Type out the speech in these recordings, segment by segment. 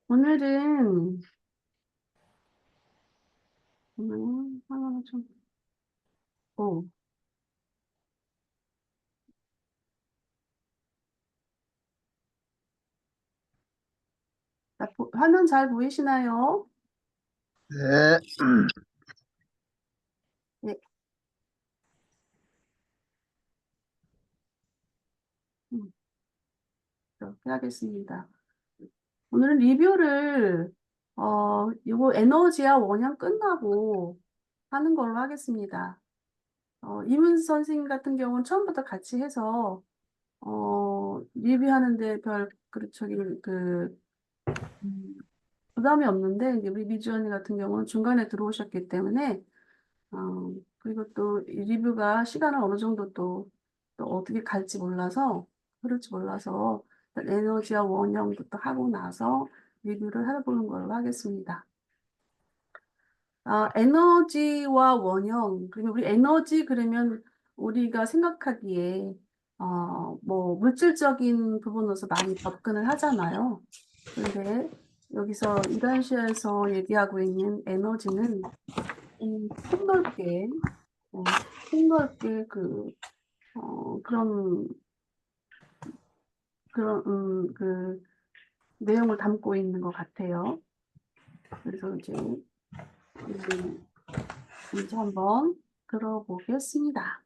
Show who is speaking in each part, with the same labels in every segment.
Speaker 1: 오늘은 하나 좀 오, 화면 잘 보이시나요?
Speaker 2: 네,
Speaker 1: 네, 음, 이렇게 하겠습니다. 오늘은 리뷰를 이거 에너지와 원형 끝나고 하는 걸로 하겠습니다. 이문 선생님 같은 경우는 처음부터 같이 해서 리뷰하는데 별 저기 음, 부담이 없는데 이제 우리 미주 언니 같은 경우는 중간에 들어오셨기 때문에 그리고 또 이 리뷰가 시간을 어느 정도 또 어떻게 갈지 몰라서, 흐를지 몰라서, 일단 에너지와 원형부터 하고 나서 리뷰를 해보는 걸로 하겠습니다. 에너지와 원형, 그러면 우리 에너지 그러면 우리가 생각하기에, 뭐, 물질적인 부분으로서 많이 접근을 하잖아요. 그런데 여기서 이런 시에서 얘기하고 있는 에너지는 폭넓게 폭넓게 그런, 그 내용을 담고 있는 것 같아요. 그래서 이제 한번 들어보겠습니다.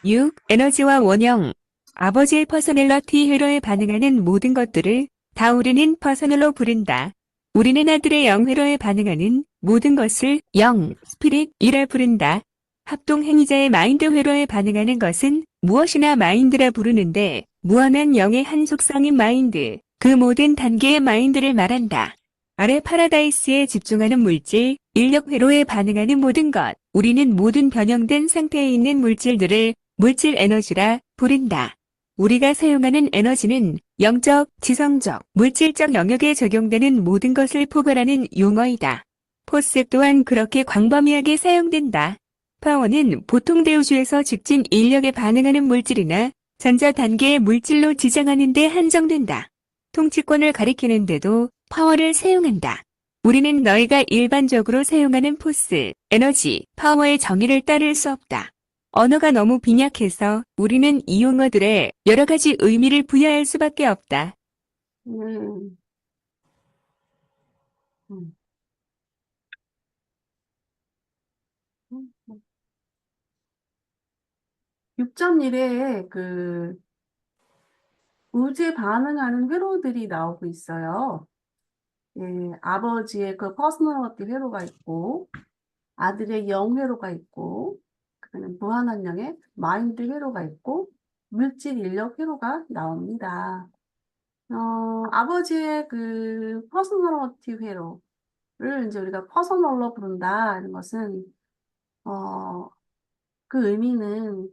Speaker 3: 6. 에너지와 원형. 아버지의 퍼서널러티 회로에 반응하는 모든 것들을 다 우리는 퍼서널로 부른다. 우리는 아들의 영 회로에 반응하는 모든 것을 영, 스피릿이라 부른다. 합동 행위자의 마인드 회로에 반응하는 것은 무엇이나 마인드라 부르는데 무한한 영의 한 속성인 마인드, 그 모든 단계의 마인드를 말한다. 아래 파라다이스에 집중하는 물질, 인력 회로에 반응하는 모든 것, 우리는 모든 변형된 상태에 있는 물질들을 물질 에너지라 부른다. 우리가 사용하는 에너지는 영적, 지성적, 물질적 영역에 적용되는 모든 것을 포괄하는 용어이다. 포스 또한 그렇게 광범위하게 사용된다. 파워는 보통 대우주에서 직진 인력에 반응하는 물질이나 전자 단계의 물질로 지정하는 데 한정된다. 통치권을 가리키는데도 파워를 사용한다. 우리는 너희가 일반적으로 사용하는 포스, 에너지, 파워의 정의를 따를 수 없다. 언어가 너무 빈약해서 우리는 이 용어들에 여러 가지 의미를 부여할 수밖에 없다.
Speaker 1: 음, 음, 6.1에 우주에 반응하는 회로들이 나오고 있어요. 예, 아버지의 그 퍼스널리티 회로가 있고, 아들의 영 회로가 있고, 그다음에 무한한 영의 마인드 회로가 있고, 물질 인력 회로가 나옵니다. 아버지의 그 퍼스널리티 회로를 이제 우리가 퍼스널로 부른다는 것은, 어, 그 의미는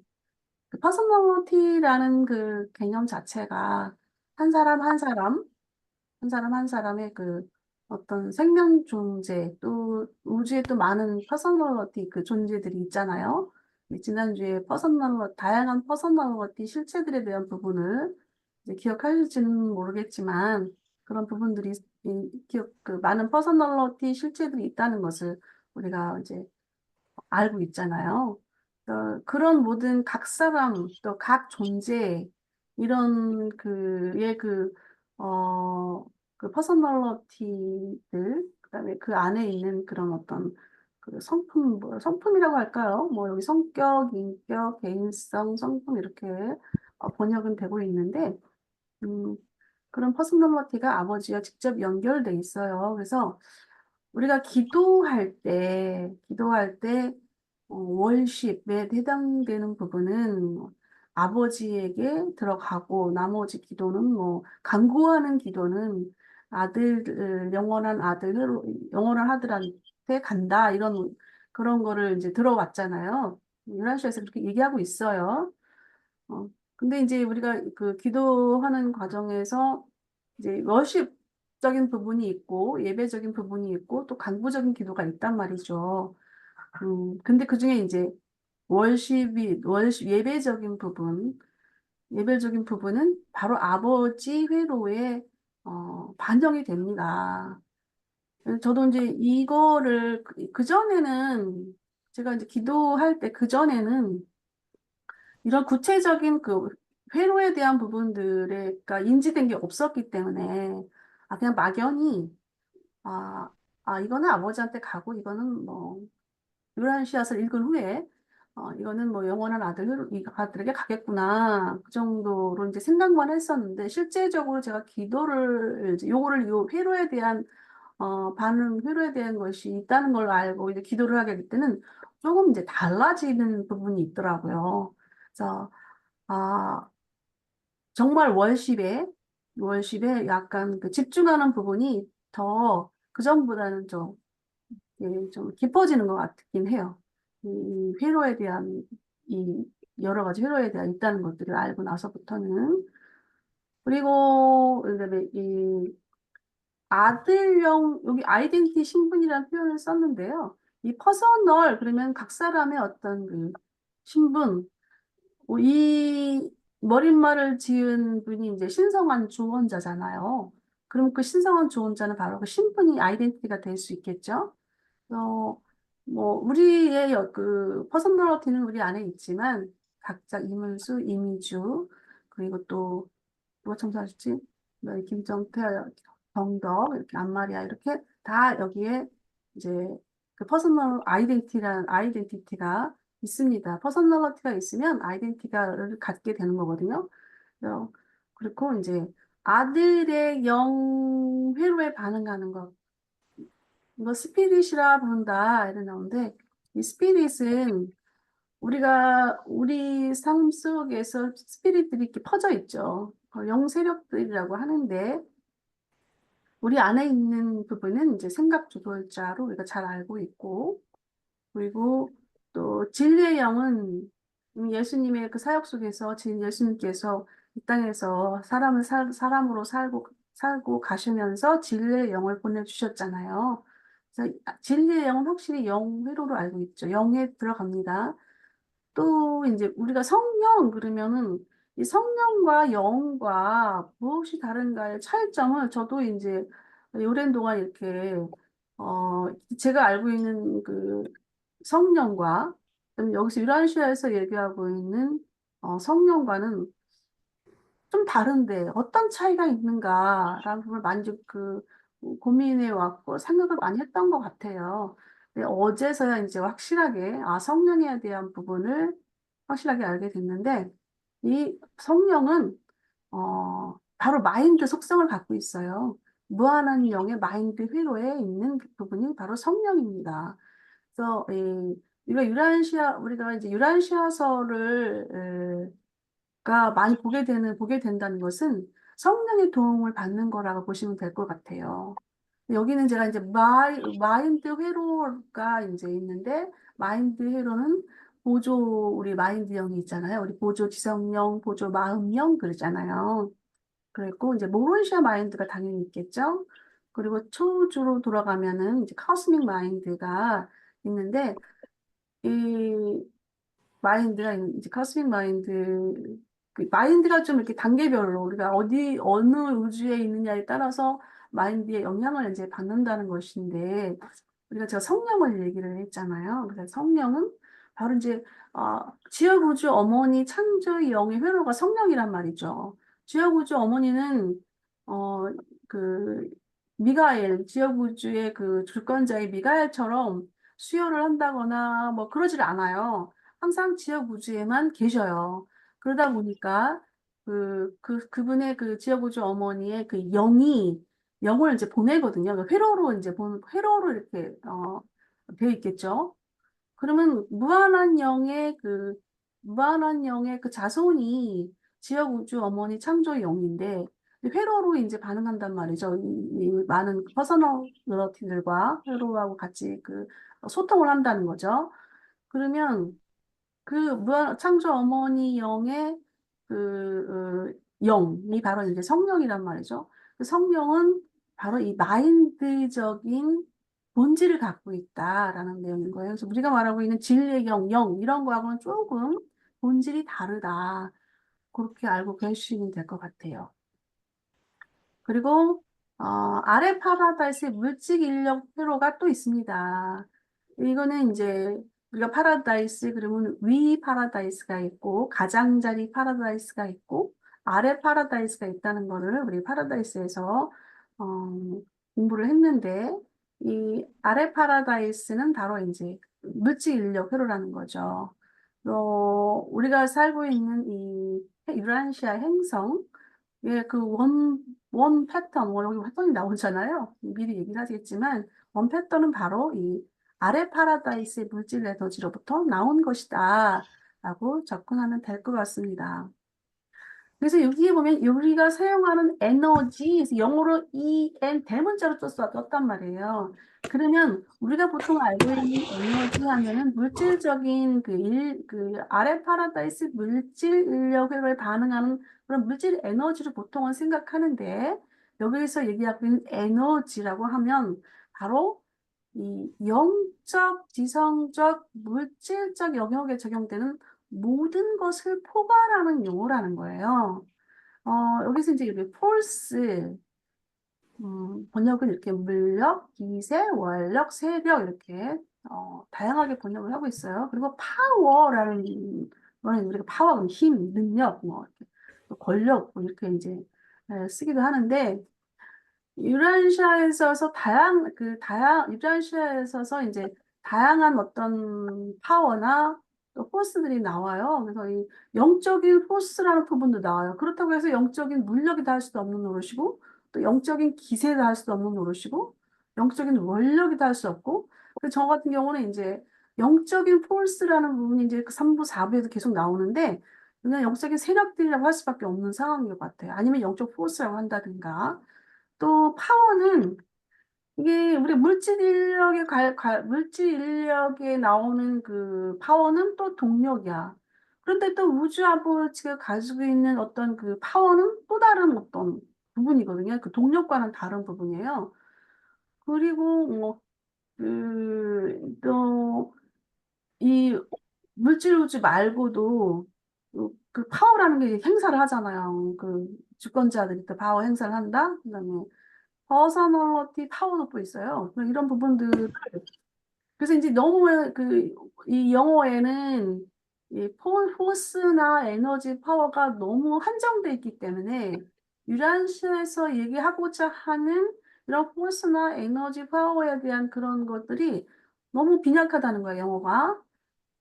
Speaker 1: 그 퍼스널리티라는 그 개념 자체가 한 사람 한 사람, 한 사람 한 사람의 그 어떤 생명 존재, 또 우주에 또 많은 퍼스널리티 그 존재들이 있잖아요. 지난주에 다양한 퍼스널리티 실체들에 대한 부분을 이제 기억하실지는 모르겠지만 그런 부분들이 그 많은 퍼스널리티 실체들이 있다는 것을 우리가 이제 알고 있잖아요. 그런 모든 각 사람, 또 각 존재, 이런 그 퍼서널리티들, 그다음에 그 안에 있는 그런 어떤 그 성품이라고 할까요? 뭐 여기 성격, 인격, 개인성, 성품 이렇게 번역은 되고 있는데, 음, 그런 퍼스널리티가 아버지와 직접 연결돼 있어요. 그래서 우리가 기도할 때, 월십에 해당되는 부분은 아버지에게 들어가고, 나머지 기도는 뭐, 간구하는 기도는 영원한 아들한테 간다, 그런 거를 이제 들어왔잖아요. 유란시에서 그렇게 얘기하고 있어요. 근데 이제 우리가 그 기도하는 과정에서 이제 워십적인 부분이 있고 예배적인 부분이 있고 또 간구적인 기도가 있단 말이죠. 근데 그중에 이제 예배적인 부분, 예별적인 부분은 바로 아버지 회로에 반영이 됩니다. 저도 이제 이거를 그전에는 제가 이제 기도할 때 그전에는 이런 구체적인 그 회로에 대한 부분들가 인지된 게 없었기 때문에 그냥 막연히 아, 이거는 아버지한테 가고 이거는 뭐 요란시앗을 읽은 후에 이거는 뭐 영원한 이 아들에게 가겠구나 그 정도로 이제 생각만 했었는데 실제적으로 제가 기도를 이제 요 회로에 대한 반응 회로에 대한 것이 있다는 걸 알고 이제 기도를 하게 될 때는 조금 이제 달라지는 부분이 있더라고요. 그래서 아 정말 월십에 약간 그 집중하는 부분이 더 그전보다는 좀 깊어지는 것 같긴 해요. 이 회로에 대한, 이 여러 가지 회로에 대한 있다는 것들을 알고 나서부터는. 그리고, 그다음에 이 아들형, 여기 아이덴티티 신분이라는 표현을 썼는데요. 이 퍼서널, 그러면 각 사람의 어떤 그 신분, 이 머릿말을 지은 분이 이제 신성한 주원자잖아요. 그럼 그 신성한 주원자는 바로 그 신분이 아이덴티티가 될 수 있겠죠. 어, 뭐, 우리의 그 퍼스널리티는 우리 안에 있지만, 각자 이문수, 이미주, 그리고 또, 누가 청소하셨지? 뭐, 김정태, 정덕, 이렇게 안마리아, 이렇게 다 여기에 이제 그 퍼스널 아이덴티티가 있습니다. 퍼스널리티가 있으면 아이덴티티를 갖게 되는 거거든요. 어, 그리고 이제 아들의 영회로에 반응하는 것. 이거 스피릿이라 부른다 이런 나오는데 이 스피릿은 우리 삶 속에서 스피릿들이 이렇게 퍼져 있죠. 영 세력들이라고 하는데 우리 안에 있는 부분은 이제 생각 주도자로 우리가 잘 알고 있고 그리고 또 진리의 영은 예수님의 그 사역 속에서 예수님께서 이 땅에서 사람으로 살고 가시면서 진리의 영을 보내주셨잖아요. 그래서 진리의 영은 확실히 영회로로 알고 있죠. 영에 들어갑니다. 또 이제 우리가 성령 그러면은 이 성령과 영과 무엇이 다른가의 차이점을 저도 이제 오랜 동안 이렇게 어 제가 알고 있는 그 성령과 그다음에 여기서 유라시아에서 얘기하고 있는 성령과는 좀 다른데 어떤 차이가 있는가라는 부분을 많이 고민해 왔고 생각을 많이 했던 것 같아요. 근데 어제서야 이제 확실하게 성령에 대한 부분을 확실하게 알게 됐는데 이 성령은 바로 마인드 속성을 갖고 있어요. 무한한 영의 마인드 회로에 있는 그 부분이 바로 성령입니다. 그래서 우리가 이제 유란시아서를 가 많이 보게 된다는 것은 성령의 도움을 받는 거라고 보시면 될 것 같아요. 여기는 제가 이제 마인드 회로가 이제 있는데, 마인드 회로는 우리 마인드 영이 있잖아요. 우리 보조 지성령, 보조 마음령 그러잖아요. 그리고 이제 모론시아 마인드가 당연히 있겠죠. 그리고 초주로 돌아가면은 이제 카스믹 마인드가 있는데, 이 이제 카스믹 마인드, 그 마인드가 좀 이렇게 단계별로 우리가 어느 우주에 있느냐에 따라서 마인드의 영향을 이제 받는다는 것인데, 제가 성령을 얘기를 했잖아요. 그래서 성령은 바로 이제, 지역 우주 어머니 창조의 영의 회로가 성령이란 말이죠. 지역 우주 어머니는, 어, 그, 지역 우주의 그 주권자의 미가엘처럼 수요를 한다거나 뭐 그러질 않아요. 항상 지역 우주에만 계셔요. 그러다 보니까 그분의 그 지역 우주 어머니의 그 영을 이제 보내거든요. 그 회로로 이렇게 되어 있겠죠. 그러면 무한한 영의 그 자손이 지역 우주 어머니 창조의 영인데 회로로 이제 반응한단 말이죠. 이 많은 퍼서널러티들과 회로하고 같이 소통을 한다는 거죠. 그러면 그 창조 어머니 영의 영이 바로 이제 성령이란 말이죠. 그 성령은 바로 이 마인드적인 본질을 갖고 있다라는 내용인 거예요. 그래서 우리가 말하고 있는 진리의 영 이런 거하고는 조금 본질이 다르다. 그렇게 알고 계시면 될 것 같아요. 그리고 아래 파라다이스의 물질 인력 회로가 또 있습니다. 이거는 이제 우리가 파라다이스 그러면 위 파라다이스가 있고 가장자리 파라다이스가 있고 아래 파라다이스가 있다는 거를 우리 파라다이스에서 공부를 했는데 이 아래 파라다이스는 바로 이제 물질 인력 회로라는 거죠. 우리가 살고 있는 이 유라시아 행성 예, 원 패턴, 여기 패턴이 나오잖아요. 미리 얘기를 하겠지만, 원 패턴은 바로 이 아래 파라다이스의 물질 에너지로부터 나온 것이다. 라고 접근하면 될 것 같습니다. 그래서 여기에 보면 우리가 사용하는 에너지, 그래서 영어로 EN 대문자로 썼단 말이에요. 그러면 우리가 보통 알고 있는 에너지 하면은 물질적인 그 아래 파라다이스 물질 인력에 반응하는 그런 물질 에너지를 보통은 생각하는데 여기서 얘기하고 있는 에너지라고 하면 바로 이 영적, 지성적, 물질적 영역에 적용되는 모든 것을 포괄하는 용어라는 거예요. 여기서 이제 이렇게 폴스, 번역은 이렇게 물력, 기세, 원력, 세력 이렇게 다양하게 번역을 하고 있어요. 그리고 파워라는 거는 우리가 파워, 힘, 능력, 뭐 이렇게 또 권력 뭐 이렇게 이제 쓰기도 하는데 유라시아에 있어서 유라시아에 있어서 이제 다양한 어떤 파워나 또 포스들이 나와요. 그래서 이 영적인 포스라는 부분도 나와요. 그렇다고 해서 영적인 물력이다 할 수도 없는 노릇이고, 또 영적인 기세다 할 수도 없는 노릇이고, 영적인 원력이다 할 수 없고, 저 같은 경우는 이제 영적인 포스라는 부분이 이제 그 3부, 4부에도 계속 나오는데, 그냥 영적인 세력들이라고 할 수밖에 없는 상황인 것 같아요. 아니면 영적 포스라고 한다든가. 또 파워는 이게 우리 물질 인력에 나오는 그 파워는 또 동력이야. 그런데 또 우주 아버지가 가지고 있는 어떤 그 파워는 또 다른 어떤 부분이거든요. 그 동력과는 다른 부분이에요. 그리고 뭐, 또, 이 물질 우주 말고도 그 파워라는 게 행사를 하잖아요. 그 주권자들이 또 파워 행사를 한다. 그다음에 퍼서널리티 파워도 또 있어요. 이런 부분들. 그래서 이제 너무 이 영어에는 이 포스나 에너지 파워가 너무 한정돼 있기 때문에 유란시에서 얘기하고자 하는 이런 포스나 에너지 파워에 대한 그런 것들이 너무 빈약하다는 거예요, 영어가.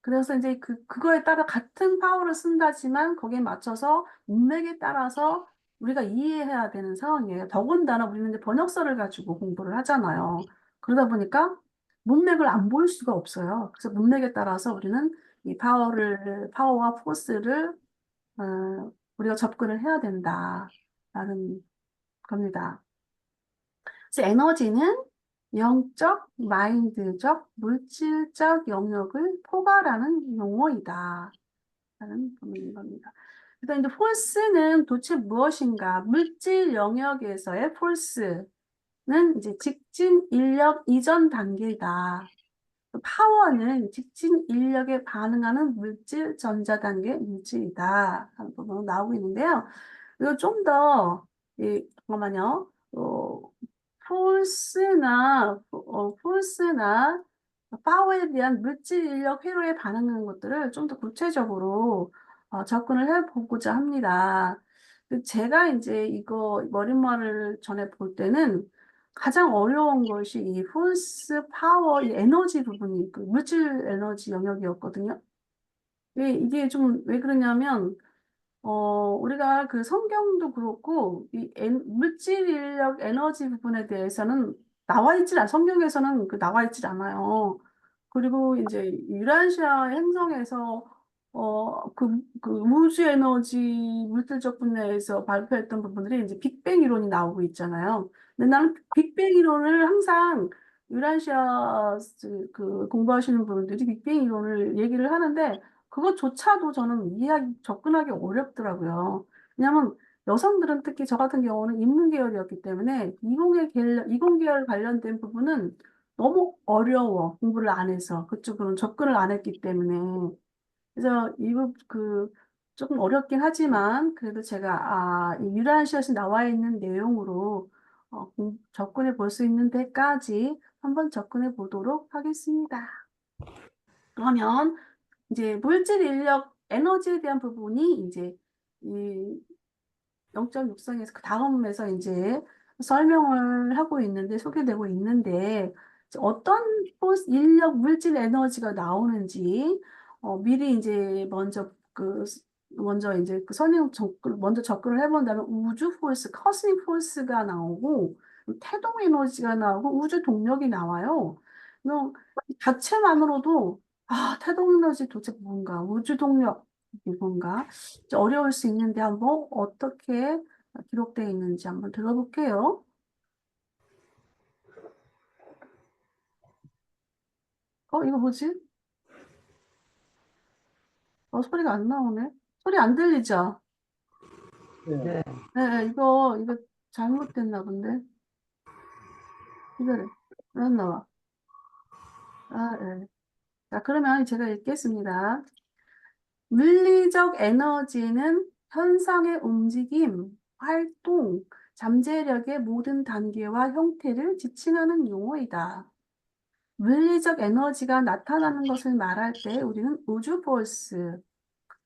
Speaker 1: 그래서 이제 그거에 따라 같은 파워를 쓴다지만 거기에 맞춰서 문맥에 따라서 우리가 이해해야 되는 상황이에요. 더군다나 우리는 이제 번역서를 가지고 공부를 하잖아요. 그러다 보니까 문맥을 안 볼 수가 없어요. 그래서 문맥에 따라서 우리는 이 파워와 포스를, 우리가 접근을 해야 된다라는 겁니다. 그래서 에너지는 영적, 마인드적, 물질적 영역을 포괄하는 용어이다. 라는 부분인 겁니다. 그래서 이제 폴스는 도대체 무엇인가? 물질 영역에서의 폴스는 이제 직진 인력 이전 단계이다. 파워는 직진 인력에 반응하는 물질 전자 단계 물질이다. 하는 부분으로 나오고 있는데요. 이거 좀 더, 잠깐만요. 폴스나 파워에 대한 물질 인력 회로에 반응하는 것들을 좀 더 구체적으로 접근을 해보고자 합니다. 제가 이제 이거 머릿말을 전에 볼 때는 가장 어려운 것이 이 폴스 파워, 이 에너지 부분이 그 물질 에너지 영역이었거든요. 이게 좀 왜 그러냐면 우리가 그 성경도 그렇고, 물질 인력 에너지 부분에 대해서는 성경에서는 나와 있질 않아요. 그리고 이제 유라시아 행성에서, 그 우주 에너지 물질적 분야에서 발표했던 부분들이 이제 빅뱅 이론이 나오고 있잖아요. 근데 나는 빅뱅 이론을 항상 유라시아 공부하시는 분들이 빅뱅 이론을 얘기를 하는데, 그것조차도 저는 접근하기 어렵더라고요. 왜냐하면 여성들은 특히 저 같은 경우는 인문계열이었기 때문에 이공계열 관련된 부분은 너무 어려워. 공부를 안 해서. 그쪽으로는 접근을 안 했기 때문에. 그래서 조금 어렵긴 하지만 그래도 제가 이 유라시아에 나와 있는 내용으로 접근해 볼 수 있는 데까지 한번 접근해 보도록 하겠습니다. 그러면 이제 물질 인력 에너지에 대한 부분이 이제 이 0.6성에서 그 다음에서 이제 설명을 하고 있는데 소개되고 있는데 이제 어떤 인력 물질 에너지가 나오는지 미리 이제 먼저 이제 그 먼저 접근을 해본다면 우주 포스, 커스믹 포스가 나오고 태동 에너지가 나오고 우주 동력이 나와요. 그럼 이 자체만으로도 태동 에너지 도대체 뭔가 우주 동력 이게 뭔가 좀 어려울 수 있는데 한번 어떻게 기록되어 있는지 한번 들어볼게요. 이거 뭐지? 소리가 안 나오네. 소리 안 들리죠?
Speaker 2: 네.
Speaker 1: 네, 네, 이거 잘못됐나 본데. 이거래. 안 나와. 네. 자, 그러면 제가 읽겠습니다. 물리적 에너지는 현상의 움직임, 활동, 잠재력의 모든 단계와 형태를 지칭하는 용어이다. 물리적 에너지가 나타나는 것을 말할 때 우리는 우주 포스,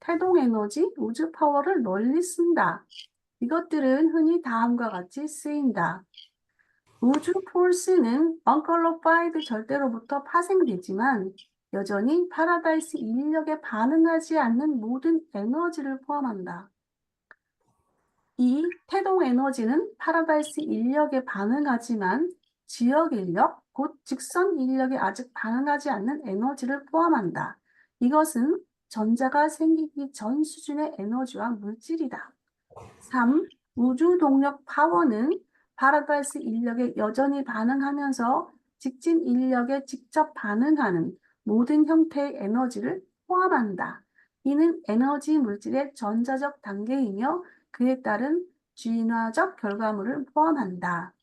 Speaker 1: 태동 에너지, 우주 파워를 널리 쓴다. 이것들은 흔히 다음과 같이 쓰인다. 우주 폴스는 언컬러파이드 절대로부터 파생되지만 여전히 파라다이스 인력에 반응하지 않는 모든 에너지를 포함한다. 이 태동 에너지는 파라다이스 인력에 반응하지만 지역 인력, 곧 직선 인력에 아직 반응하지 않는 에너지를 포함한다. 이것은 전자가 생기기 전 수준의 에너지와 물질이다. 3. 우주 동력 파워는 파라다이스 인력에 여전히 반응하면서 직진 인력에 직접 반응하는 모든 형태의 에너지를 포함한다. 이는 에너지 물질의 전자적 단계이며 그에 따른 진화적 결과물을 포함한다.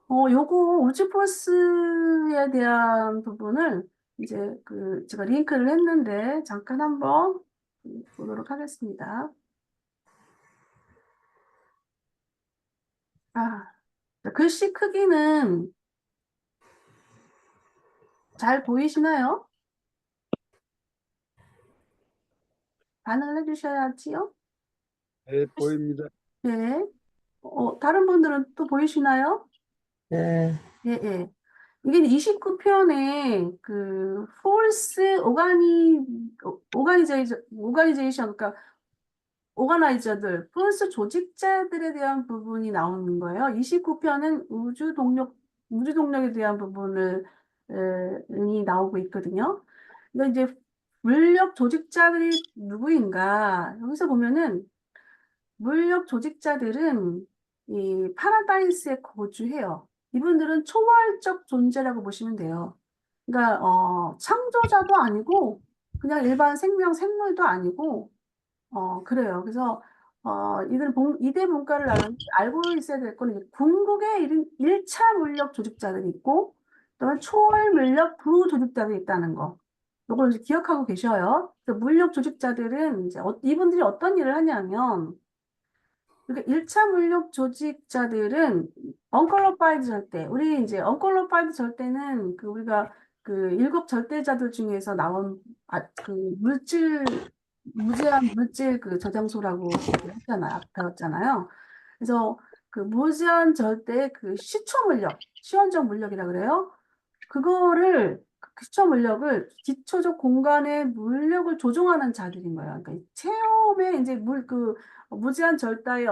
Speaker 1: 요거 우주포스에 대한 부분을 이제 제가 링크를 했는데 잠깐 한번 보도록 하겠습니다. 아, 글씨 크기는 잘 보이시나요? 반응을 해주셔야지요.
Speaker 2: 네, 보입니다.
Speaker 1: 네. 다른 분들은 또 보이시나요?
Speaker 4: 네,
Speaker 1: 예, 예. 이게 29편에 폴스 오가니제이션, 그러니까 오가나이저들, 폴스 조직자들에 대한 부분이 나오는 거예요. 29편은 우주 동력에 대한 이 나오고 있거든요. 근데 이제 물력 조직자들이 누구인가? 여기서 보면은 물력 조직자들은 이 파라다이스에 거주해요. 이분들은 초월적 존재라고 보시면 돼요. 그러니까 창조자도 아니고 그냥 일반 생물도 아니고 그래요. 그래서 이대 분과를 알고 있어야 될 거는 이제 궁극의 1차 물력 조직자들이 있고 그다음에 초월 물력 부조직자들이 있다는 거. 이걸 이제 기억하고 계셔요. 그래서 물력 조직자들은 이제 이분들이 어떤 일을 하냐면 그러니까 1차 물력 조직자들은 언컬러파이드 절대. 우리 이제 언컬러파이드 절대는 우리가 일곱 절대자들 중에서 나온 무제한 물질 저장소라고 했잖아요. 배웠잖아요. 그래서 무제한 절대 시초 물력, 시원적 물력이라 그래요. 그 시초 물력을 기초적 공간의 물력을 조종하는 자들인 거예요. 그러니까 체험에 이제 무제한 절대의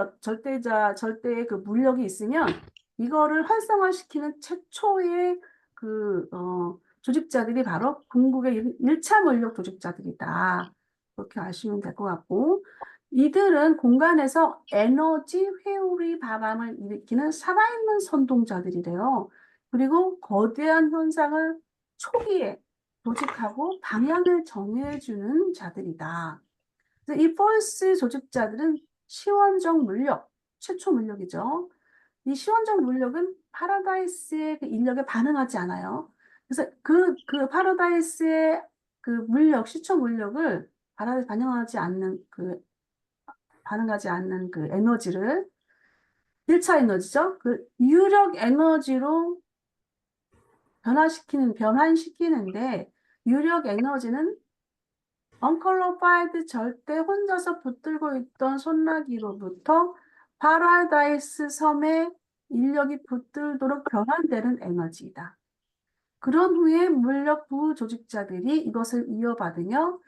Speaker 1: 물력이 있으면 이거를 활성화시키는 최초의 조직자들이 바로 궁극의 1차 물력 조직자들이다. 그렇게 아시면 될 것 같고, 이들은 공간에서 에너지 회오리 바람을 일으키는 살아있는 선동자들이래요. 그리고 거대한 현상을 초기에 조직하고 방향을 정해주는 자들이다. 그래서 이 폴스 조직자들은 시원적 물력, 최초 물력이죠. 이 시원적 물력은 파라다이스의 인력에 반응하지 않아요. 그래서 파라다이스의 물력, 시초 물력을 반응하지 않는 그 에너지를 1차 에너지죠. 그 유력 에너지로 변환시키는데 유력 에너지는 언컬러파이드 절대 혼자서 붙들고 있던 손나귀로부터 파라다이스 섬에 인력이 붙들도록 변환되는 에너지이다. 그런 후에 물력 부조직자들이 이것을 이어받으며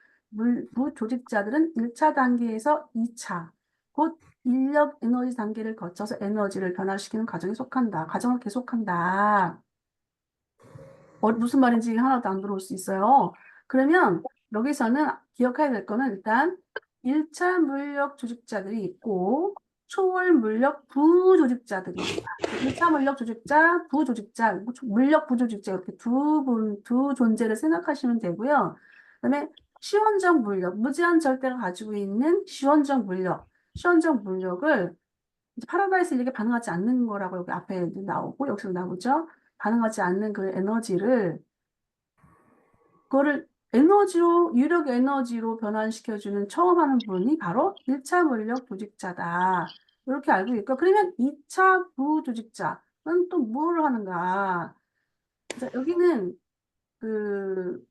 Speaker 1: 부조직자들은 1차 단계에서 2차, 곧 인력 에너지 단계를 거쳐서 에너지를 변화시키는 과정을 계속한다. 무슨 말인지 하나도 안 들어올 수 있어요. 그러면 여기서는 기억해야 될 거는 일단 1차 물력 조직자들이 있고 초월 물력 부조직자들이 있다. 1차 물력 조직자, 부조직자, 물력 부조직자 이렇게 두 존재를 생각하시면 되고요. 그다음에 시원적 물력, 무제한 절대가 가지고 있는 시원적 물력을 이제 파라다이스 일력에 반응하지 않는 거라고 여기 앞에 나오고 여기서 나오죠. 반응하지 않는 그 에너지를 그거를 유력 에너지로 변환시켜주는 처음 하는 분이 바로 1차 물력 조직자다. 이렇게 알고 있고 그러면 2차 부조직자는 또 뭘 하는가? 자, 여기는 그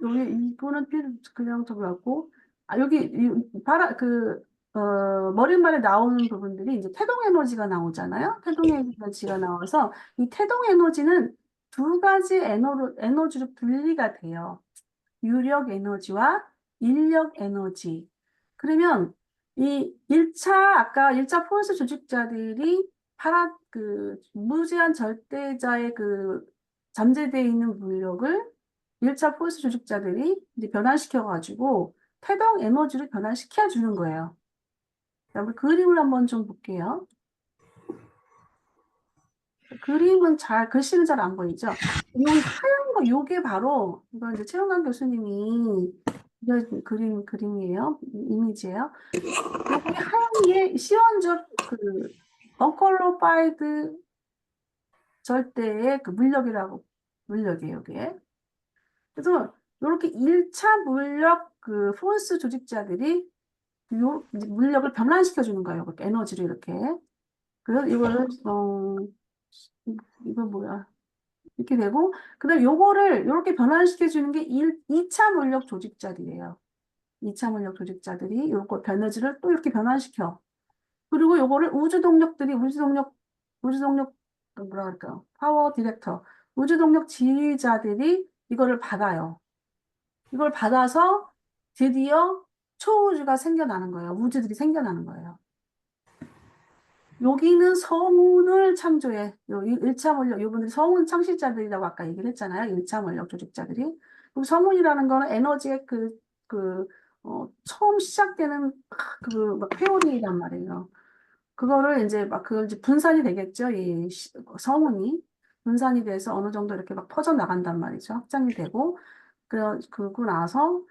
Speaker 1: 여기 이거는 그냥 저기 갖고 여기 머릿말에 나오는 부분들이 이제 태동 에너지가 나오잖아요. 태동 에너지가 나와서 이 태동 에너지는 두 가지 에너지로 분리가 돼요. 유력 에너지와 인력 에너지. 그러면 아까 1차 포스 조직자들이 무제한 절대자의 잠재되어 있는 물력을 1차 포스 조직자들이 이제 변환시켜가지고 태동 에너지를 변환시켜 주는 거예요. 자, 우리 그림을 한번 좀 볼게요. 글씨는 잘 안 보이죠? 이 하얀 거, 요게 바로, 이거 이제 최영관 교수님이 그림이에요. 이미지예요. 요게 하얀 게 시원적 언컬로파이드 절대의 물력이에요, 이게. 그래서 이렇게 1차 물력 포스 조직자들이 이제 물력을 변환시켜 주는 거예요. 그렇게 에너지를 이렇게. 그래서 이거 뭐야? 이렇게 되고, 그다음에 요거를 이렇게 변환시켜 주는 게 2차 물력 조직자들이에요. 2차 물력 조직자들이 요거 에너지를 또 이렇게 변환시켜. 그리고 요거를 우주동력 뭐라 그럴까요? 파워 디렉터, 우주동력 지휘자들이 이거를 받아요. 이걸 받아서 드디어 초우주가 생겨나는 거예요. 우주들이 생겨나는 거예요. 여기는 성운을 창조해. 1차 원력, 이분들이 성운 창시자들이라고 아까 얘기를 했잖아요. 1차 원력 조직자들이. 그리고 성운이라는 거는 에너지의 처음 시작되는 막 회오리란 말이에요. 그거를 이제 이제 분산이 되겠죠. 성운이. 분산이 돼서 어느 정도 이렇게 막 퍼져나간단 말이죠. 확장이 되고. 그러고 나서,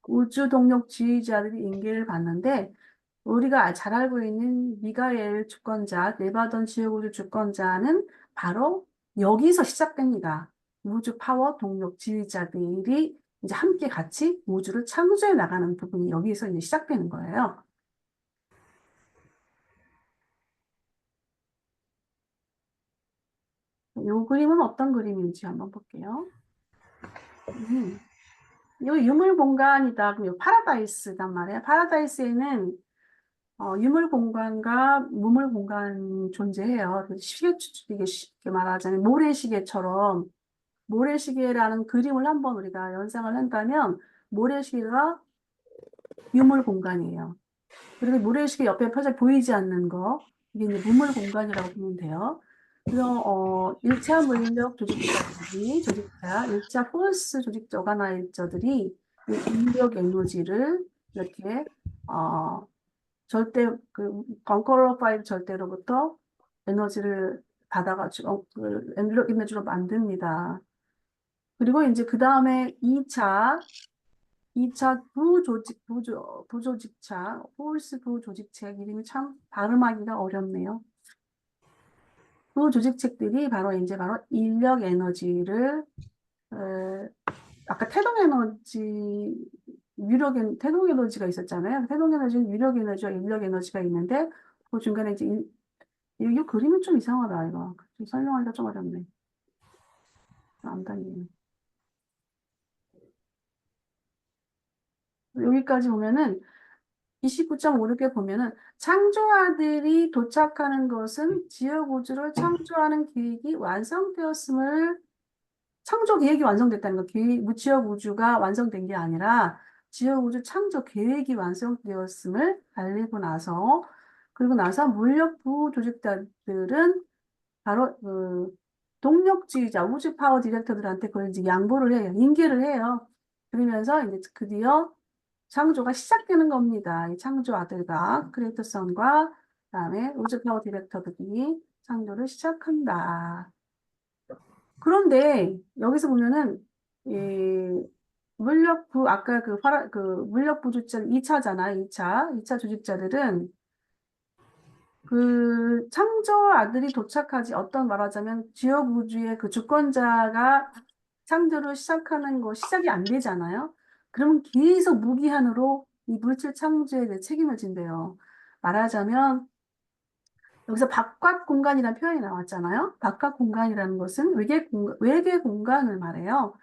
Speaker 1: 우주동력 지휘자들이 인계를 받는데, 우리가 잘 알고 있는 미가엘 주권자, 네바던 지역우주 주권자는 바로 여기서 시작됩니다. 우주 파워 동력 지휘자들이 이제 함께 같이 우주를 창조해 나가는 부분이 여기서 이제 시작되는 거예요. 이 그림은 어떤 그림인지 한번 볼게요. 이 유물 공간이다. 그럼 이 파라다이스단 말이에요. 파라다이스에는 유물 공간과 무물 공간 존재해요. 이게 쉽게 말하자면 모래시계라는 그림을 한번 우리가 연상을 한다면 모래시계가 유물 공간이에요. 그리고 모래시계 옆에 펴져 보이지 않는 거 이게 이제 무물 공간이라고 보면 돼요. 그래서 1차 물력 조직자, 1차 포스 조직자 오가나이저들이 이 인력 에너지를 이렇게 건컬러 파일 절대로부터 에너지를 받아가지고, 에너지로 만듭니다. 그리고 이제 그 다음에 2차 부조직차, 폴스 부조직책 이름이 참 발음하기가 어렵네요. 부조직책들이 바로 인력 에너지를 아까 태동 에너지가 있었잖아요. 태동 에너지는 유력 에너지와 인력 에너지가 있는데, 그 중간에 이제, 이 그림은 좀 이상하다, 이거. 좀 설명하기가 좀 어렵네. 안 다니네. 여기까지 보면은, 29.56에 보면은, 창조아들이 도착하는 것은 지역 우주를 창조하는 계획이 완성되었음을 창조 계획이 완성됐다는 거, 무지역 우주가 완성된 게 아니라 지역 우주 창조 계획이 완성되었음을 알리고 나서, 그리고 나서 물력부 조직자들은 바로 그 동력주의자 우주 파워 디렉터들한테 그걸 이제 양보를 해요. 인계를 해요. 그러면서 이제 드디어 창조가 시작되는 겁니다. 이 창조 아들과 크리에이터 선과 그다음에 우주 파워 디렉터들이 창조를 시작한다. 그런데 여기서 보면은 이 물력부 아까 그 물력부 조직자 2차잖아. 2차 조직자들은 그 창조 아들이 도착하지 어떤 말하자면 지역 우주의 그 주권자가 창조를 시작하는 거 시작이 안 되잖아요. 그러면 계속 무기한으로 이 물질 창조에 대해 책임을 진대요. 말하자면 여기서 바깥 공간이라는 표현이 나왔잖아요. 바깥 공간이라는 것은 외계 공간을 말해요.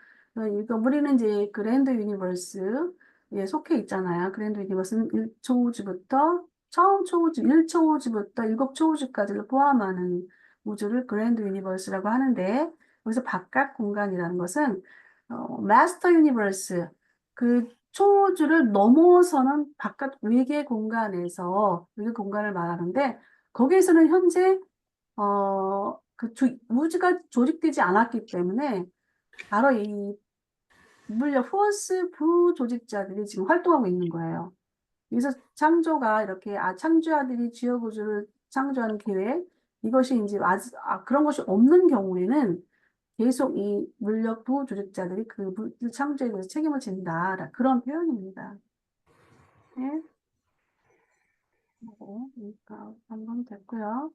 Speaker 1: 이거 우리는 이제 그랜드 유니버스에 속해 있잖아요. 그랜드 유니버스는 1초우주부터 처음 초우주, 1초우주부터 7초우주까지를 포함하는 우주를 그랜드 유니버스라고 하는데 여기서 바깥 공간이라는 것은 마스터 유니버스 그 초우주를 넘어서는 바깥 외계 공간을 말하는데 거기에서는 현재 우주가 조직되지 않았기 때문에 바로 이 물력 포스 부조직자들이 지금 활동하고 있는 거예요. 그래서 창조가 이렇게 창조아들이 지역 우주를 창조하는 계획 이것이 이제 그런 것이 없는 경우에는 계속 이 물력 부조직자들이 그 물질 창조에 대해서 책임을 진다 그런 표현입니다. 네. 그러니까 한번 됐고요.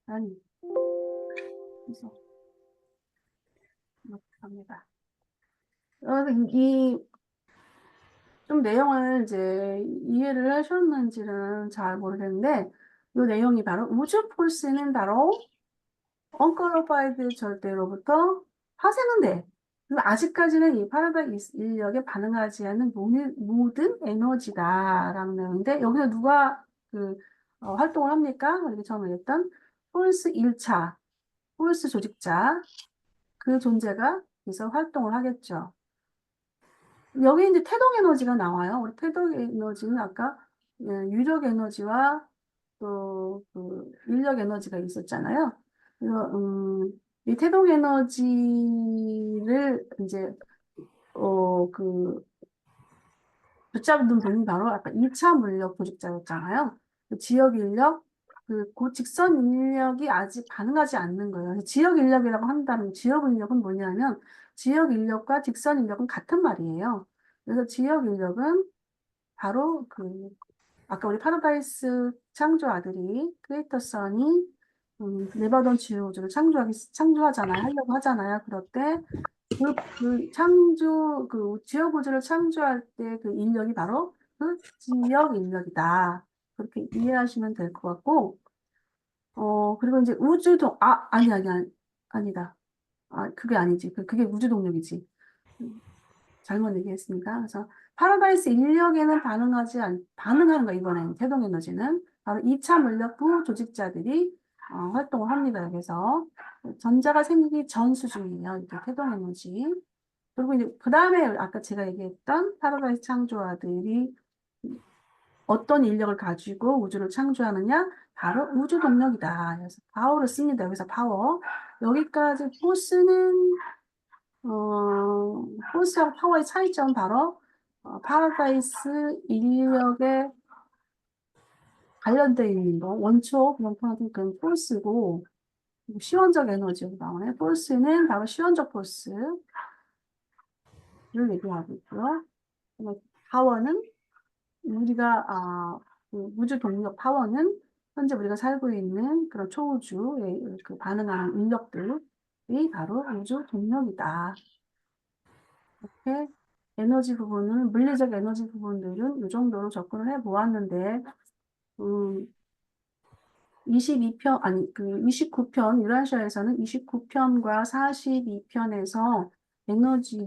Speaker 1: 아니, 그래서 이렇게 합니다. 이, 좀 내용을 이제 이해를 하셨는지는 잘 모르겠는데, 이 내용이 바로 우주 폴스는 바로 언퀄리파이드 절대로부터 파생은 돼. 그리고 아직까지는 이 파라다이스 인력에 반응하지 않는 모든 에너지다라는 내용인데, 여기서 누가 활동을 합니까? 이렇게 처음에 했던 폴스 1차, 폴스 조직자, 그 존재가 여기서 활동을 하겠죠. 여기 이제 태동 에너지가 나와요. 우리 태동 에너지는 아까 유력 에너지와 또 그 인력 에너지가 있었잖아요. 그래서 이 태동 에너지를 이제 그 붙잡는 분이 바로 아까 2차 물력 조직자였잖아요. 그 지역 인력, 그 직선 인력이 아직 반응하지 않는 거예요. 그래서 지역 인력이라고 한다면 지역 인력은 뭐냐면 지역 인력과 직선 인력은 같은 말이에요. 그래서 지역 인력은 바로 아까 우리 파라다이스 창조 아들이 크리에이터 선이 네바던 지역 우주를 창조하잖아요. 하려고 하잖아요. 그럴 때 지역 우주를 창조할 때 그 인력이 바로 그 지역 인력이다. 그렇게 이해하시면 될 것 같고, 그리고 이제 아니다. 그게 아니지. 그게 우주 동력이지. 잘못 얘기했습니다. 그래서 파라다이스 인력에는 반응하는 거, 이번에는 태동 에너지는. 바로 2차 물력부 조직자들이 활동을 합니다. 그래서 전자가 생기기 전 수준이에요. 이게 태동 에너지. 그리고 이제 그 다음에 아까 제가 얘기했던 파라다이스 창조아들이 어떤 인력을 가지고 우주를 창조하느냐? 바로 우주 동력이다. 그래서 파워를 씁니다. 여기서 파워. 여기까지 포스하고 파워의 차이점은 바로 파라다이스 인력에 관련되어 있는 거. 원초 그런 그런 포스고 시원적 에너지로 나오네. 포스는 바로 시원적 포스를 얘기하고 있고요. 파워는 우리가 그 우주 동력 파워는 현재 우리가 살고 있는 그런 초우주에 그 반응하는 인력들이 바로 우주 동력이다. 이렇게 에너지 부분은, 물리적 에너지 부분들은 이 정도로 접근을 해 보았는데, 음, 22편, 아니, 그 29편, 유라시아에서는 29편과 42편에서